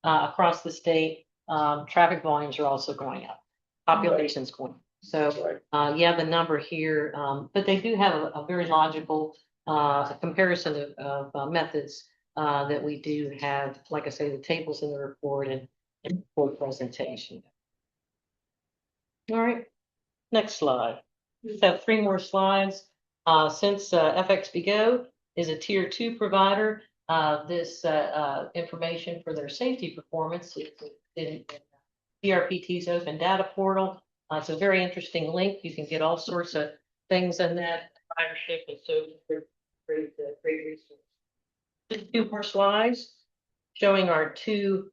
across the state, traffic volumes are also going up, population's going up. So yeah, the number here, but they do have a very logical comparison of methods that we do have, like I say, the tables in the report and full presentation. All right, next slide. We just have 3 more slides. Since FXBGO is a tier 2 provider, this information for their safety performance is in BRPT's open data portal. It's a very interesting link. You can get all sorts of things in that ridership, and so great resource. Just 2 more slides showing our 2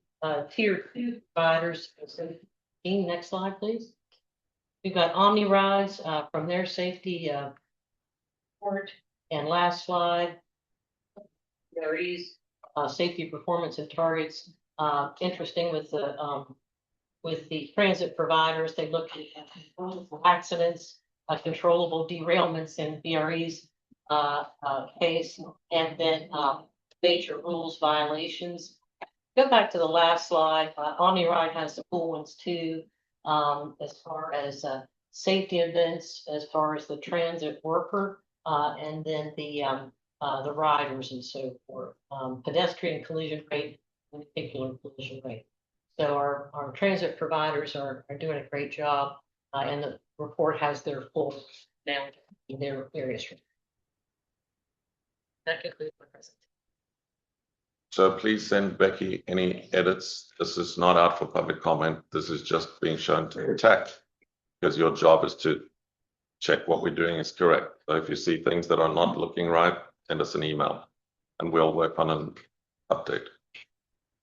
tier 2 providers. Next slide, please. We've got OmniRise from their safety report, and last slide, safety performance and targets. Interesting with the transit providers, they look at accidents, controllable derailments in BRE's case, and then major rules violations. Go back to the last slide. OmniRide has the cool ones too, as far as safety events, as far as the transit worker, and then the riders and so forth. Pedestrian collision rate, vehicular collision rate. So our transit providers are doing a great job, and the report has their full now in their various. That concludes my presentation. So please send Becky any edits. This is not out for public comment. This is just being shown to TAC, because your job is to check what we're doing is correct. So if you see things that are not looking right, send us an email and we'll work on an update.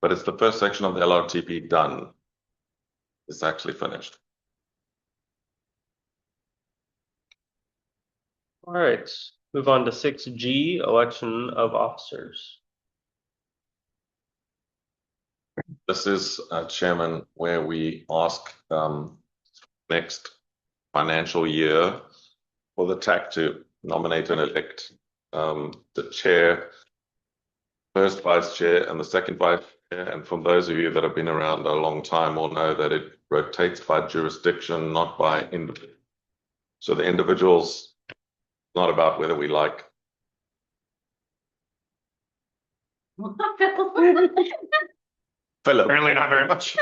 But it's the first section of the LRTP done. It's actually finished. All right, move on to 6G, election of officers. This is, Chairman, where we ask next financial year for the TAC to nominate and elect the chair, first vice chair, and the second vice chair. And for those of you that have been around a long time will know that it rotates by jurisdiction, not by individual. So the individuals, not about whether we like. Philip. Apparently not very much.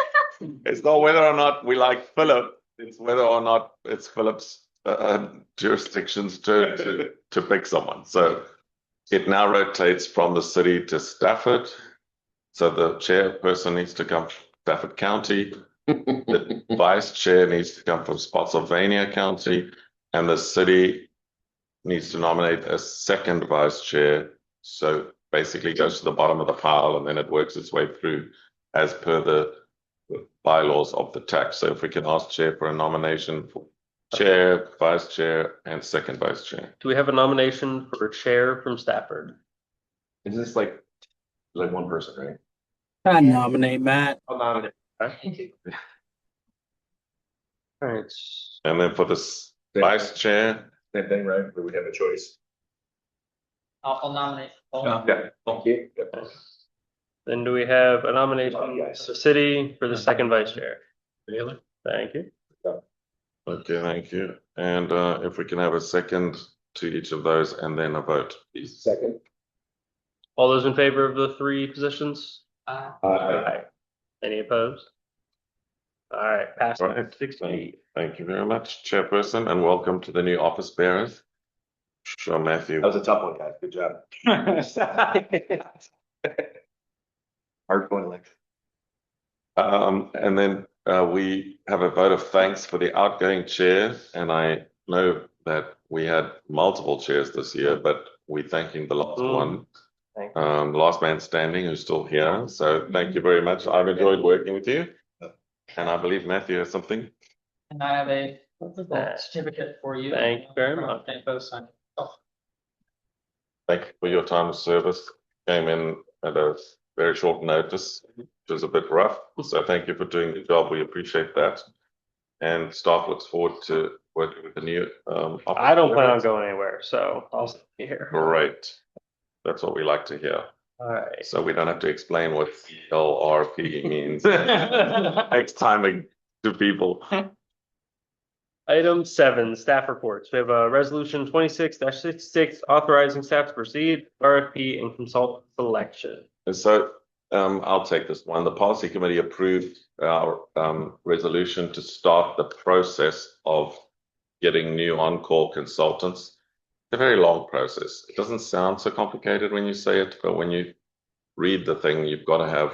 It's not whether or not we like Philip, it's whether or not it's Philip's jurisdiction's turn to pick someone. So it now rotates from the city to Stafford. So the chairperson needs to come from Stafford County. The vice chair needs to come from Spotsylvania County, and the city needs to nominate a second vice chair. So basically goes to the bottom of the pile and then it works its way through as per the bylaws of the TAC. So if we can ask chair for a nomination for chair, vice chair, and second vice chair. Do we have a nomination for chair from Stafford? Is this like one person, right? I nominate Matt. I'll nominate. All right. And then for this vice chair, Same thing, right? Where we have a choice. I'll nominate. Paul. Yeah, thank you. Then do we have a nomination for the city for the second vice chair? Taylor? Thank you. okay, thank you. And if we can have a second to each of those and then a vote, please. Second. All those in favor of the three positions? Aye. Any opposed? All right, pass All right. 6B. Thank you very much, chairperson, and welcome to the new office bearers. Sure, Matthew. That was a tough one, guys. Good job. Hard point election. And then we have a vote of thanks for the outgoing chair, and I know that we had multiple chairs this year, but we're thanking the last one, Thank last man standing, who's still here. So thank you very much. I've enjoyed working with you, and I believe Matthew has something. And I have a certificate for you. Thank you very much. Thank you for your time of service. Came in at a very short notice, which was a bit rough. So thank you for doing the job. We appreciate that. And staff looks forward to working with the new. I don't plan on going anywhere, so I'll stay here. Great. That's what we like to hear. All right. So we don't have to explain what LRP means next time to people. Item 7, staff reports. We have a resolution 26-66 authorizing staff to proceed RFP and consultant selection. And so I'll take this one. The policy committee approved our resolution to start the process of getting new on-call consultants. It's a very long process. It doesn't sound so complicated when you say it, but when you read the thing, you've got to have,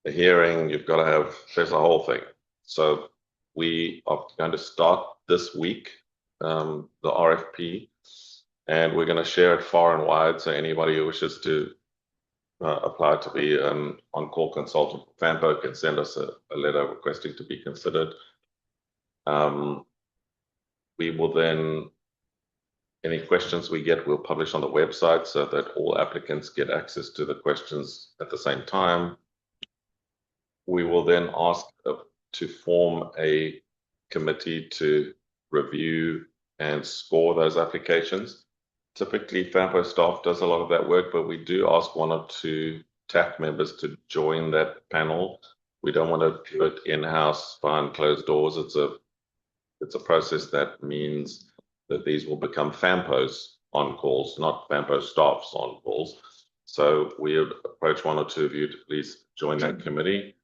a hearing, there's a whole thing. So we are going to start this week, the RFP, and we're going to share it far and wide. So anybody who wishes to apply to be an on-call consultant for FAMPO can send us a letter requesting to be considered. We will then, any questions we get, we'll publish on the website so that all applicants get access to the questions at the same time. We will then ask to form a committee to review and score those applications. Typically, FAMPO staff does a lot of that work, but we do ask 1 or 2 TAC members to join that panel. We don't want to do it in-house behind closed doors. It's a process that means that these will become FAMPO's on calls, not FAMPO staff's on calls. So we would approach 1 or 2 of you to please join that committee.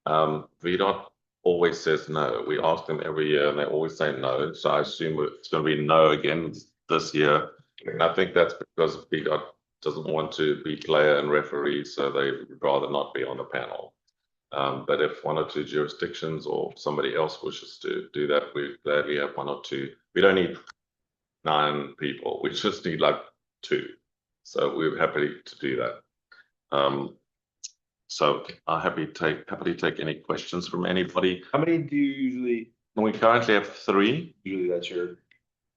VDOT always says no. We ask them every year and they always say no. So I assume it's going to be no again this year. And I think that's because VDOT doesn't want to be player and referee, so they would rather not be on the panel. But if 1 or 2 jurisdictions or somebody else wishes to do that, we gladly have 1 or 2. We don't need 9 people. We just need like 2. So we're happy to do that. So I'm happy to take any questions from anybody. How many do you usually? We currently have 3. Usually that's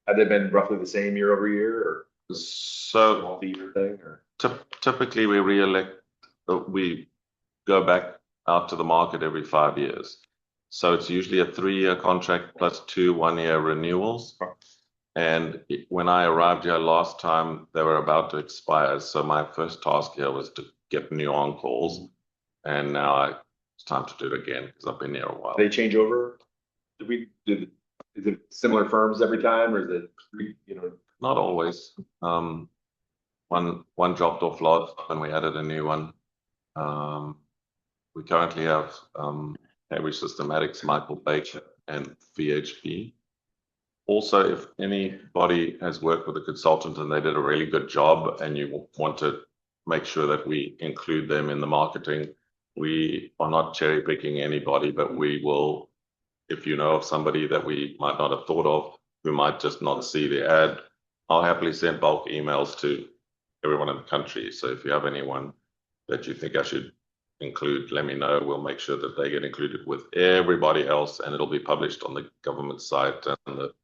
have they been roughly the same year over year, or so multi-year thing, or? Typically we go back out to the market every 5 years. So it's usually a 3-year contract plus 2 1-year renewals. And when I arrived here last time, they were about to expire. So my first task here was to get new on-calls. And now it's time to do it again because I've been here a while. They change over? Is it similar firms every time or is it, Not always. One dropped off last and we added a new one. We currently have Cambridge Systematics, Michael Baker, and VHP. Also, if anybody has worked with a consultant and they did a really good job and you want to make sure that we include them in the marketing, we are not cherry picking anybody, but we will, if you know of somebody that we might not have thought of, who might just not see the ad, I'll happily send bulk emails to everyone in the country. So if you have anyone that you think I should include, let me know. We'll make sure that they get included with everybody else, and it'll be published on the government site and the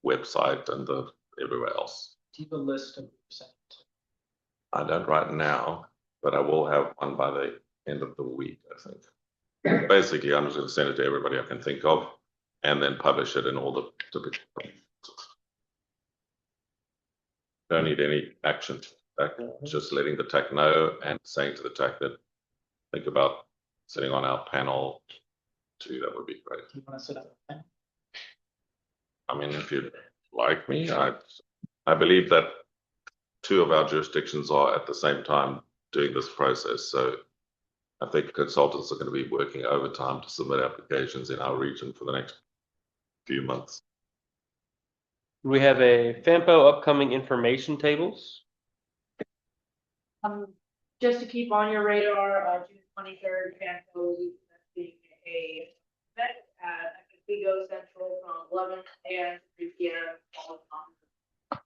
website and everywhere else. Do you have a list of percent? I don't right now, but I will have one by the end of the week, I think. Basically, I'm just going to send it to everybody I can think of and then publish it in all the typical. Don't need any action. Just letting the TAC know and saying to the TAC that think about sitting on our panel too. That would be great. Do you want to sit up? I mean, if you'd like me, I believe that 2 of our jurisdictions are at the same time doing this process. So I think consultants are going to be working overtime to submit applications in our region for the next few months. We have a FAMPO upcoming information tables. Just to keep on your radar, June 23rd, FAMPO will be conducting a event at Vigo Central from 11 a.m. to 3 p.m. all the time.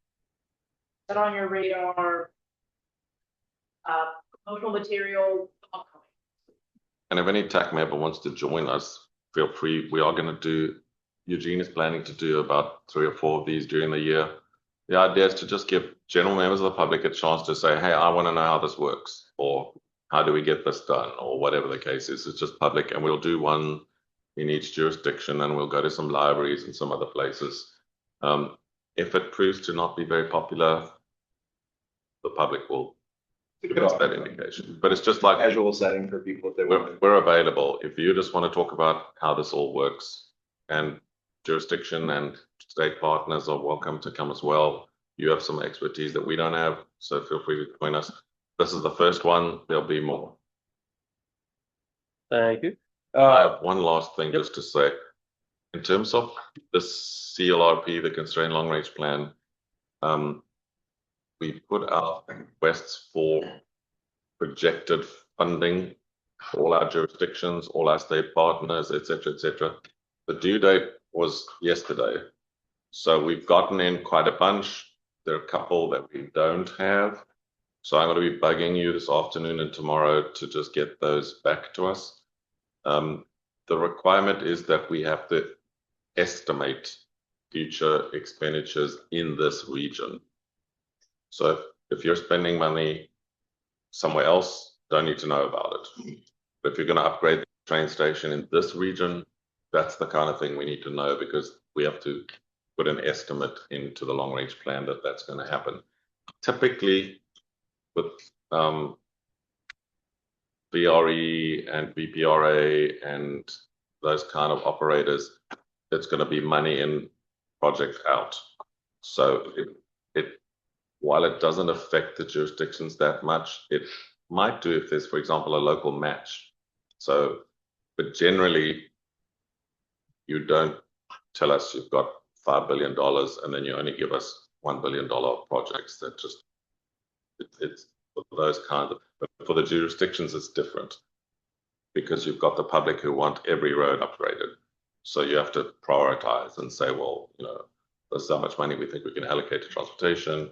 Set on your radar, promotional material upcoming. And if any TAC member wants to join us, feel free. We are going to do, Eugene is planning to do about 3 or 4 of these during the year. The idea is to just give general members of the public a chance to say, hey, I want to know how this works, or how do we get this done, or whatever the case is. It's just public, and we'll do one in each jurisdiction, and we'll go to some libraries and some other places. If it proves to not be very popular, the public will give us that indication. But it's just like casual setting for people if they want. We're available. If you just want to talk about how this all works, and jurisdiction and state partners are welcome to come as well. You have some expertise that we don't have, so feel free to join us. This is the first one. There'll be more. Thank you. I have one last thing just to say. In terms of the CLRP, the Constrained Long Range Plan, we put out requests for projected funding for all our jurisdictions, all our state partners, etc., etc. The due date was yesterday. So we've gotten in quite a bunch. There are a couple that we don't have. So I'm going to be bugging you this afternoon and tomorrow to just get those back to us. The requirement is that we have to estimate future expenditures in this region. So if you're spending money somewhere else, don't need to know about it. But if you're going to upgrade the train station in this region, that's the kind of thing we need to know, because we have to put an estimate into the long range plan that that's going to happen. Typically with VRE and VPRA and those kind of operators, it's going to be money in, project out. So while it doesn't affect the jurisdictions that much, it might do if there's, for example, a local match. So, but generally, you don't tell us you've got $5 billion and then you only give us $1 billion projects. That just, it's those kinds of, but for the jurisdictions, it's different, because you've got the public who want every road upgraded. So you have to prioritize and say, well, you know, there's so much money we think we can allocate to transportation.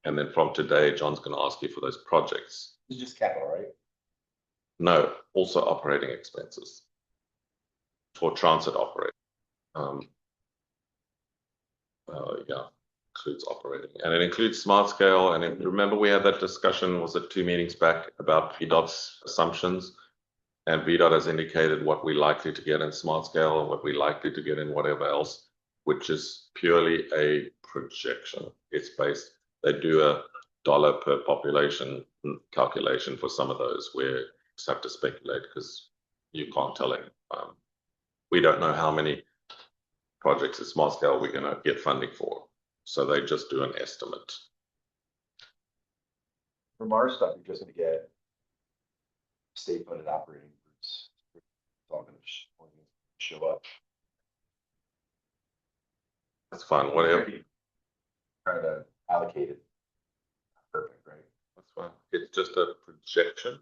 And then from today, John's going to ask you for those projects. It's just capital, right? No, also operating expenses for transit operating. Yeah, includes operating, and it includes smart scale. And remember, we had that discussion, was it 2 meetings back, about PDOT's assumptions, And VDOT has indicated what we're likely to get in smart scale and what we're likely to get in whatever else, which is purely a projection. It's based, they do a dollar per population calculation for some of those where you just have to speculate because you can't tell it. We don't know how many projects at small scale we're going to get funding for. So they just do an estimate. From our stuff, you're just gonna get state funded operating groups. It's all gonna show up. That's fine, whatever. Trying to allocate it. Perfect, right? That's fine. It's just a projection.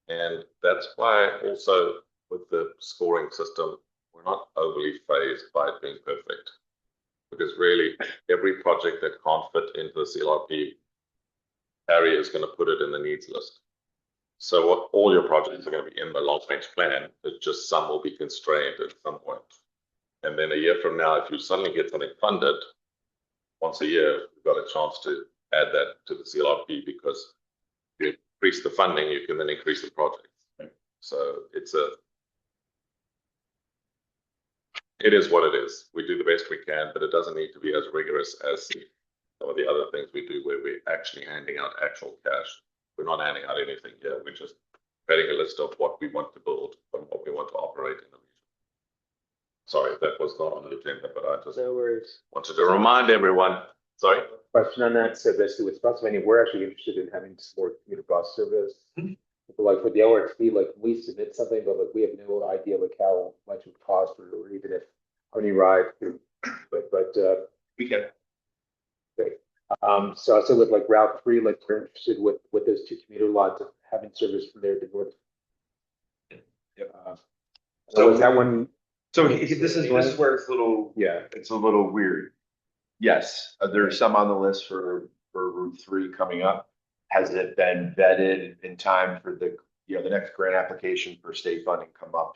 And that's why also with the scoring system, we're not overly phased by it being perfect. Because really, every project that can't fit into the CLRP area is going to put it in the needs list. So what all your projects are going to be in the long range plan, it's just some will be constrained at some point. And then a year from now, if you suddenly get something funded, once a year, you've got a chance to add that to the CLRP because if you increase the funding, you can then increase the project. So it is what it is. We do the best we can, but it doesn't need to be as rigorous as some of the other things we do where we're actually handing out actual cash. We're not handing out anything here. We're just creating a list of what we want to build and what we want to operate in the region. Sorry, that was not on the agenda, but I just wanted to remind everyone. Sorry. Question on that. So basically with Pennsylvania, we're actually interested in having some more commuter bus service. Like for the ORT, like we submit something, but like we have no idea like how much it would cost or even if how many rides. But We can. okay. So I said with like Route 3, like we're interested with those two commuter lots of having service from there to north. Yep. So is that one? So this is where it's a little, it's a little weird. Yes, there's some on the list for Route 3 coming up. Has it been vetted in time for the next grant application for state funding come up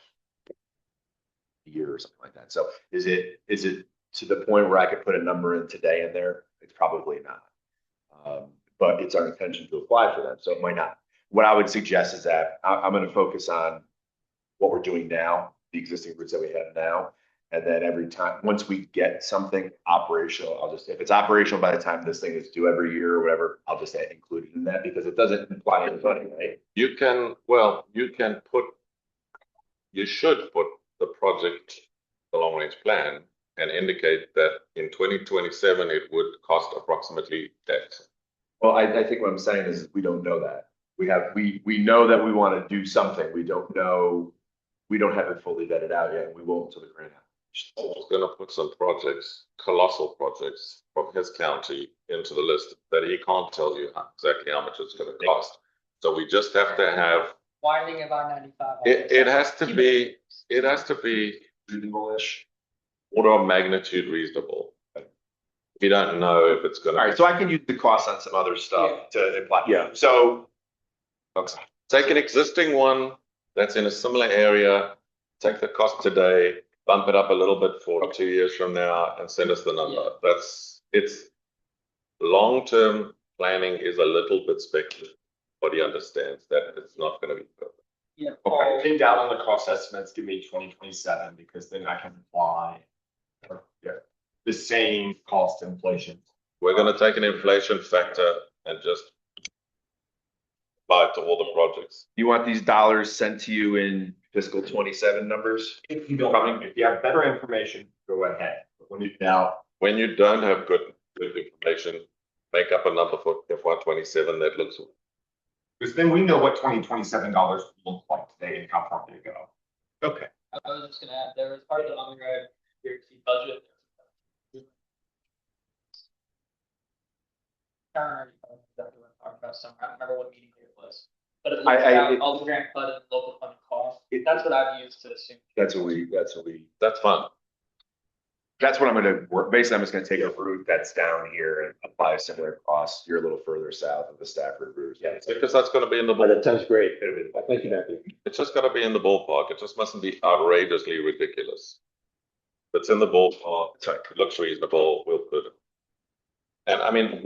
a year or something like that? So is it to the point where I could put a number in today in there? It's probably not. But it's our intention to apply for them, so it might not. What I would suggest is that I'm going to focus on what we're doing now, the existing routes that we have now. And then every time, once we get something operational, if it's operational by the time this thing is due every year or whatever, I'll just include it in that because it doesn't imply any money, right? You should put the project, the long range plan, and indicate that in 2027 it would cost approximately X. Well, I think what I'm saying is we don't know that. We know that we want to do something. We don't know, we don't have it fully vetted out yet. We won't until the grant happens. He's going to put some projects, colossal projects from his county into the list that he can't tell you exactly how much it's going to cost. So we just have to have Winding of I-95. it has to be Reasonable-ish. order of magnitude reasonable. We don't know if it's going to. All right, so I can use the cost on some other stuff to imply. Yeah. So take an existing one that's in a similar area, take the cost today, bump it up a little bit for 2 years from now and send us the number. It's long-term planning is a little bit speculative, but he understands that it's not going to be perfect. Yeah, Paul, pin down on the cost estimates, give me 2027, because then I can apply the same cost inflation. We're going to take an inflation factor and just apply it to all the projects. you want these dollars sent to you in fiscal 27 numbers? If you don't, if you have better information, go ahead. But when you don't have good information, make up a number for FY27 that looks. because then we know what 2027 dollars look like today and how far they go. Okay. I was just gonna add, there was part of the undergrad budget. I don't remember exactly what I'm talking about somewhere. I don't remember what meeting it was. But it looks at all the grant fund and local funding costs. That's what I've used to assume. That's fun. That's what I'm gonna work. Basically, I'm just gonna take a route that's down here and apply a similar cost. You're a little further south of the Stafford route. Yeah, because that's gonna be in the Oh, ballpark. that sounds great. Thank you, Matthew. It's just gotta be in the ballpark. It just mustn't be outrageously ridiculous. If it's in the ballpark, it looks reasonable, we'll put it. And I mean,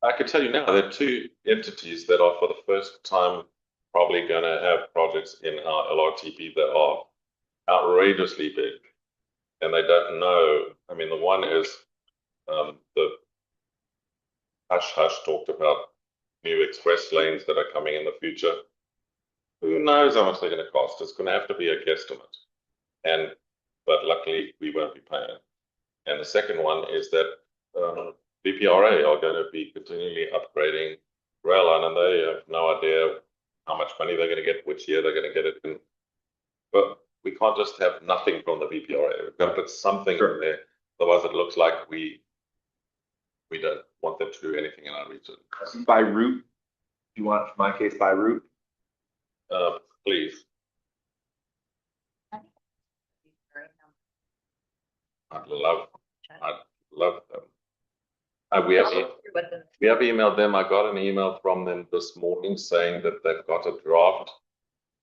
I could tell you now, there are two entities that are for the first time probably gonna have projects in our LRTP that are outrageously big. And they don't know, I mean, the one is, the Hush Hush talked about new express lanes that are coming in the future. Who knows how much they're gonna cost? It's gonna have to be a guesstimate. But luckily, we won't be paying. And the second one is that, BPRA are gonna be continually upgrading rail line, and they have no idea how much money they're gonna get, which year they're gonna get it in. But we can't just have nothing from the BPRA. We've got to put something in there. Otherwise, it looks like we don't want them to do anything in our region. By route, you want, in my case, by route? Please. I'd love them. We have emailed them. I got an email from them this morning saying that they've got a draft.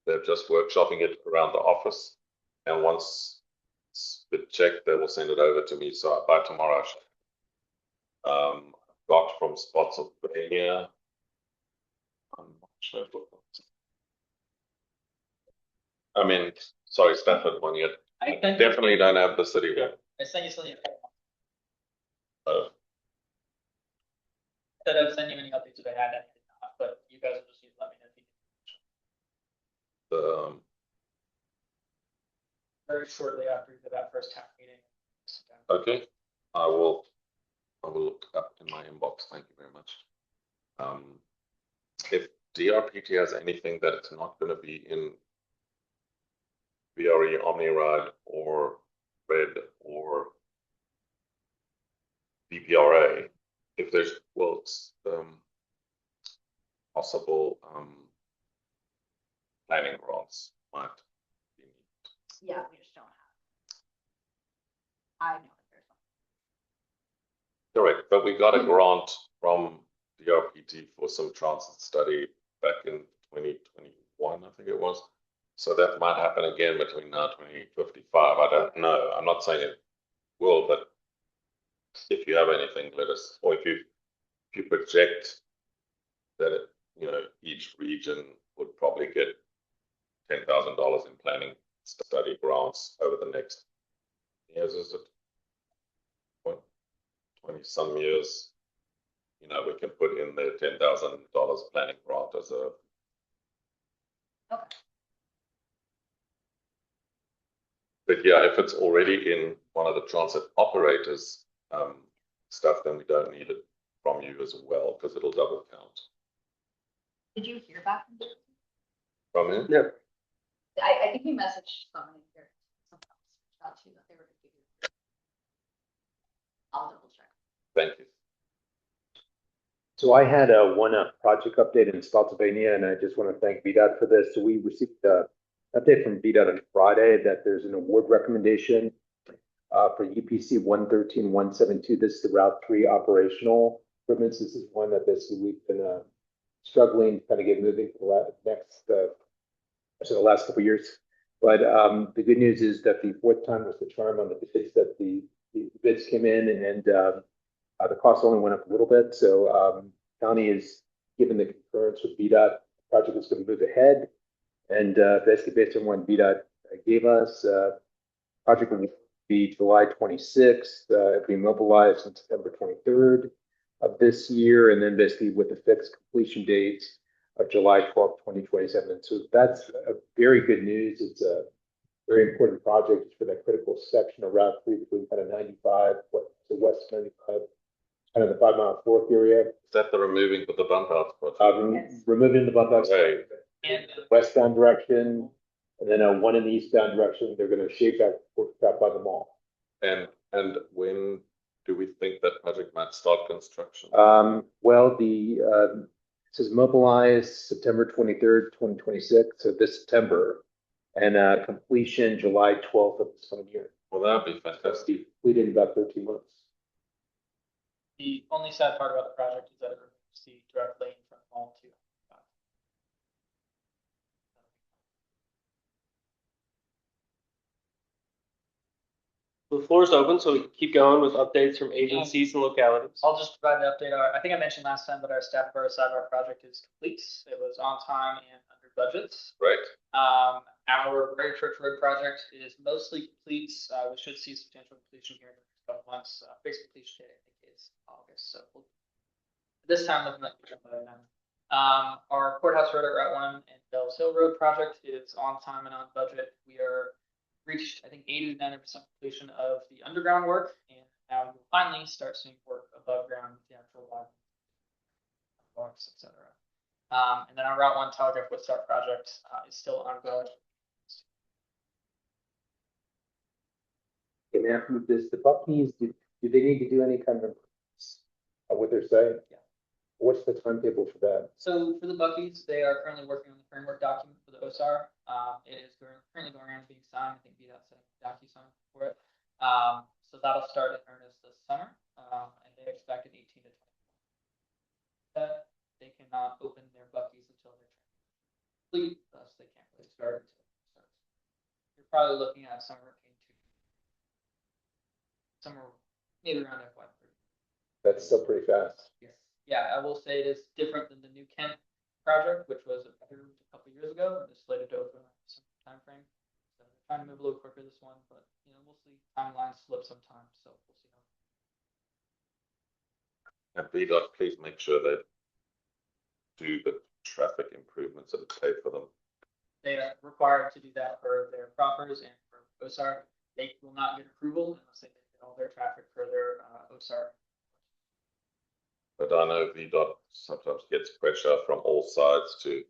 They're just workshopping it around the office. And once it's been checked, they will send it over to me. So by tomorrow, I should. Got from Spotsylvania. I'm not sure. I mean, sorry, Stafford one yet. I definitely don't have the city one. I sent you something. Uh, Said I would send you any updates if I had any, but you guys will just need to let me know if you very shortly after that first town meeting. Okay, I will look up in my inbox. Thank you very much. If DRPT has anything that it's not going to be in VRE OmniRide or Red or BPRA, if there's possible planning grants might be needed. Yeah, we just don't have. I know that there's one. Correct, but we got a grant from DRPT for some transit study back in 2021, I think it was. So that might happen again between now and 2055. I don't know. I'm not saying it will, but if you have anything, let us, or if you project that each region would probably get $10,000 in planning study grants over the next years, is it 20 some years? We can put in the $10,000 planning grant as a. Okay. But yeah, if it's already in one of the transit operators stuff, then we don't need it from you as well, because it'll double count. Did you hear back from them? From him? Yeah. I think we messaged someone here. Someone else reached out to you that they were going to give you. I'll double check. Thank you. So I had one project update in Spotsylvania, and I just want to thank VDOT for this. So we received an update from VDOT on Friday that there's an award recommendation for UPC 113-172. This is the Route 3 operational improvements. This is one that basically we've been struggling to kind of get moving for the last couple of years. But the good news is that the fourth time was the charm on the bids, that the bids came in, and the cost only went up a little bit. So county is given the concurrence with VDOT. The project is going to move ahead, and basically based on what VDOT gave us, project will be July 26th. It'll be mobilized on September 23rd of this year, and then basically with the fixed completion date of July 12th, 2027. So that's a very good news. It's a very important project for that critical section of Route 3 between kind of 95, the west 95, kind of the 5 Mile Fork area. Is that the removing of the bump outs project? Yes. Removing the bump outs, Right. westbound direction, and then one in the eastbound direction. They're going to shape that by the mall. And when do we think that project might start construction? Well, it says mobilized September 23rd, 2026, so this September, and completion July 12th of this coming year. Well, that'd be fantastic. We did about 13 months. The only sad part about the project is that it removes the direct lane from the mall to. The floor is open, so we can keep going with updates from agencies and localities. I'll just provide an update. I think I mentioned last time that our staff sidebar project is complete. It was on time and under budgets. Right? Our Prairie Church Road project is mostly complete. We should see substantial completion here in the next couple months. Base completion date, I think, is August. So this time looking like we're done. Our Courthouse Road at Route 1 and Bells Hill Road project is on time and on budget. We are reached, I think, 80 to 90% completion of the underground work, and now we'll finally start seeing work above ground with the actual box, etc. And then our Route 1 Telegraph Woodstock project is still ongoing. And after this, the Buckies, do they need to do any kind of what they're saying? Yeah. What's the timetable for that? So for the Buckies, they are currently working on the framework document for the OSAR. It is currently going around being signed. I think VDOT sent a DocuSign for it. So that'll start in earnest this summer, and they expect an 18 to 20. They cannot open their Buckies until they're complete, thus they can't really start until it starts. You're probably looking at summer maybe around FY30. That's still pretty fast. Yes. Yeah, I will say it is different than the New Kent project, which was approved a couple years ago and is slated to open at some time frame. So they're trying to move a little quicker this one, but we'll see timelines slip sometimes. So we'll see how. And VDOT, please make sure they do the traffic improvements that pay for them. They are required to do that for their proffers and for OSAR. They will not get approval unless they get all their traffic for their OSAR. But I know VDOT sometimes gets pressure from all sides to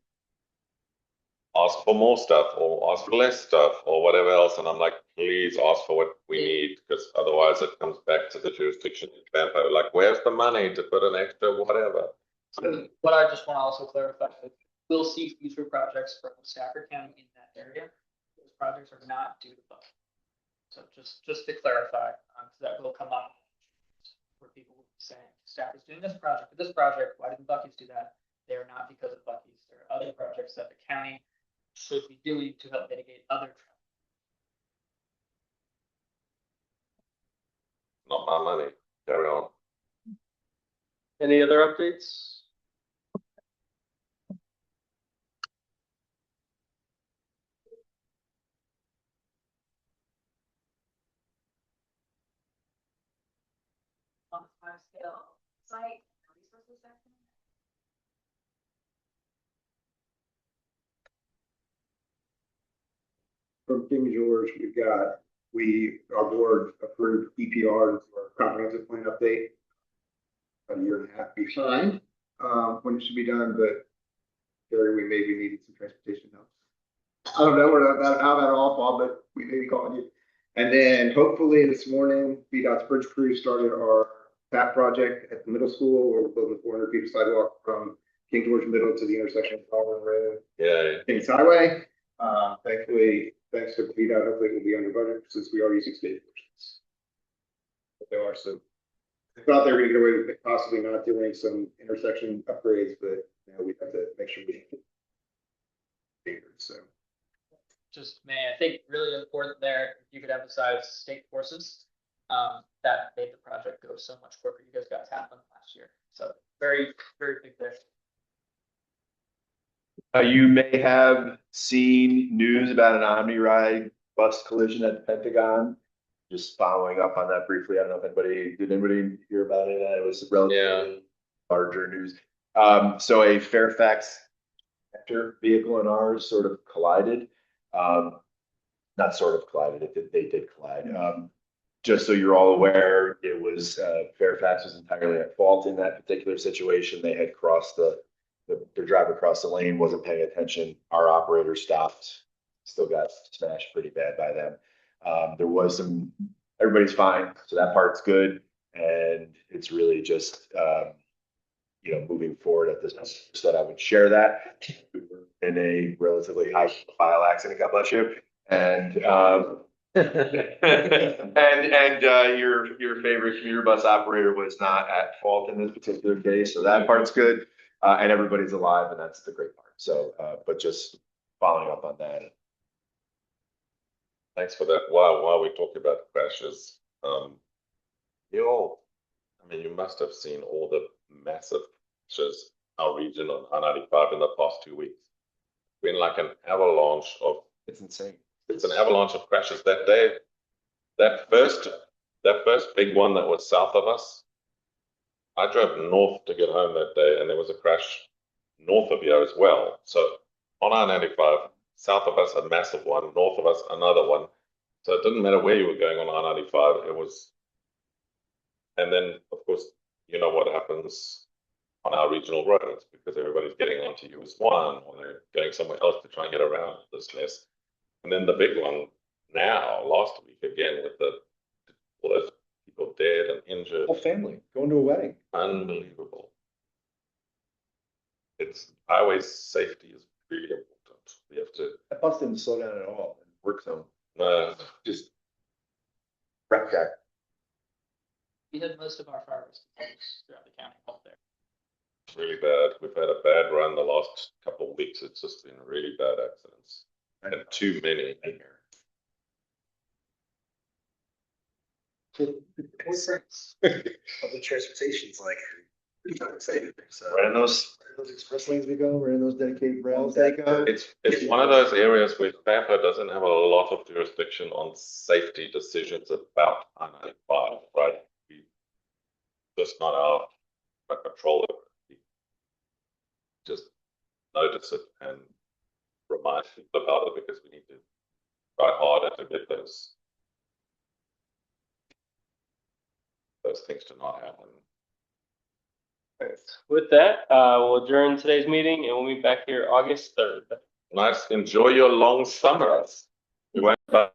ask for more stuff or ask for less stuff or whatever else. And I'm like, please ask for what we need, because otherwise it comes back to the jurisdiction of FAMPO. Like, where's the money to put an extra whatever? So what I just want to also clarify is we'll see future projects from Stafford County in that area. Those projects are not due to budget. So just to clarify, because that will come up where people will be saying staff is doing this project, but this project, why didn't Bucky's do that? They are not because of Bucky's. There are other projects that the county should be doing to help mitigate other traffic. Not my money. Carry on. Any other updates? On a 5-scale site, resources section. From King George, our board approved EPR for comprehensive plan update. About a year and a half behind, when it should be done, but Gary, we maybe needed some transportation help. I don't know how that all fall, but we may be calling you. And then hopefully this morning, VDOT's bridge crew started our TAC project at the middle school, where we're building 400 feet of sidewalk from King George Middle to the intersection of Auburn Road. Yeah. Kings Highway. Thankfully, thanks to VDOT, hopefully it will be under budget since we are using state portions. But there are some. I thought they were going to get away with possibly not doing some intersection upgrades, but we have to make sure we. So. Just I think really important there. You could emphasize state forces. That made the project go so much quicker. You guys got tapped on last year, so very, very big there. You may have seen news about an Omni Ride bus collision at the Pentagon. Just following up on that briefly. I don't know if did anybody hear about it? It was relatively larger news. So a Fairfax vehicle and ours sort of collided. Not sort of collided, they did collide. Just so you're all aware, it was Fairfax was entirely at fault in that particular situation. They had crossed their driver crossed the lane, wasn't paying attention. Our operator stopped, still got smashed pretty bad by them. There was everybody's fine, so that part's good. And it's really just, moving forward at this, so that I would share that. We were in a relatively high profile accident, God bless you. And your favorite commuter bus operator was not at fault in this particular case, so that part's good. And everybody's alive, and that's the great part. So, but just following up on that. Thanks for that. While we talk about crashes, you must have seen all the massive crashes our region on I-95 in the past 2 weeks. been like an avalanche of, It's insane. it's an avalanche of crashes that day. That first big one that was south of us, I drove north to get home that day and there was a crash north of here as well. So on I-95, south of us, a massive one, north of us, another one. So it didn't matter where you were going on I-95, it was. And then, of course, you know what happens on our regional roads because everybody's getting onto US1 or they're going somewhere else to try and get around this mess. And then the big one now, last week again, with all those people dead and injured. Whole family going to a wedding. Unbelievable. It's highway safety is really important. We have to. That bus didn't slow down at all. Work zone. Just wreck that. We had most of our fire rescues throughout the county up there. It's really bad. We've had a bad run the last couple of weeks. It's just been really bad accidents and too many. Public transportation's like. So. Right in those express lanes we go, we're in those dedicated rails they go. It's one of those areas where FAMPO doesn't have a lot of jurisdiction on safety decisions about I-95, right? Just not our control over it. We just notice it and remind people about it because we need to try harder to get those things to not happen. With that, we'll adjourn today's meeting and we'll be back here August 3rd. Nice. Enjoy your long summers. We went back.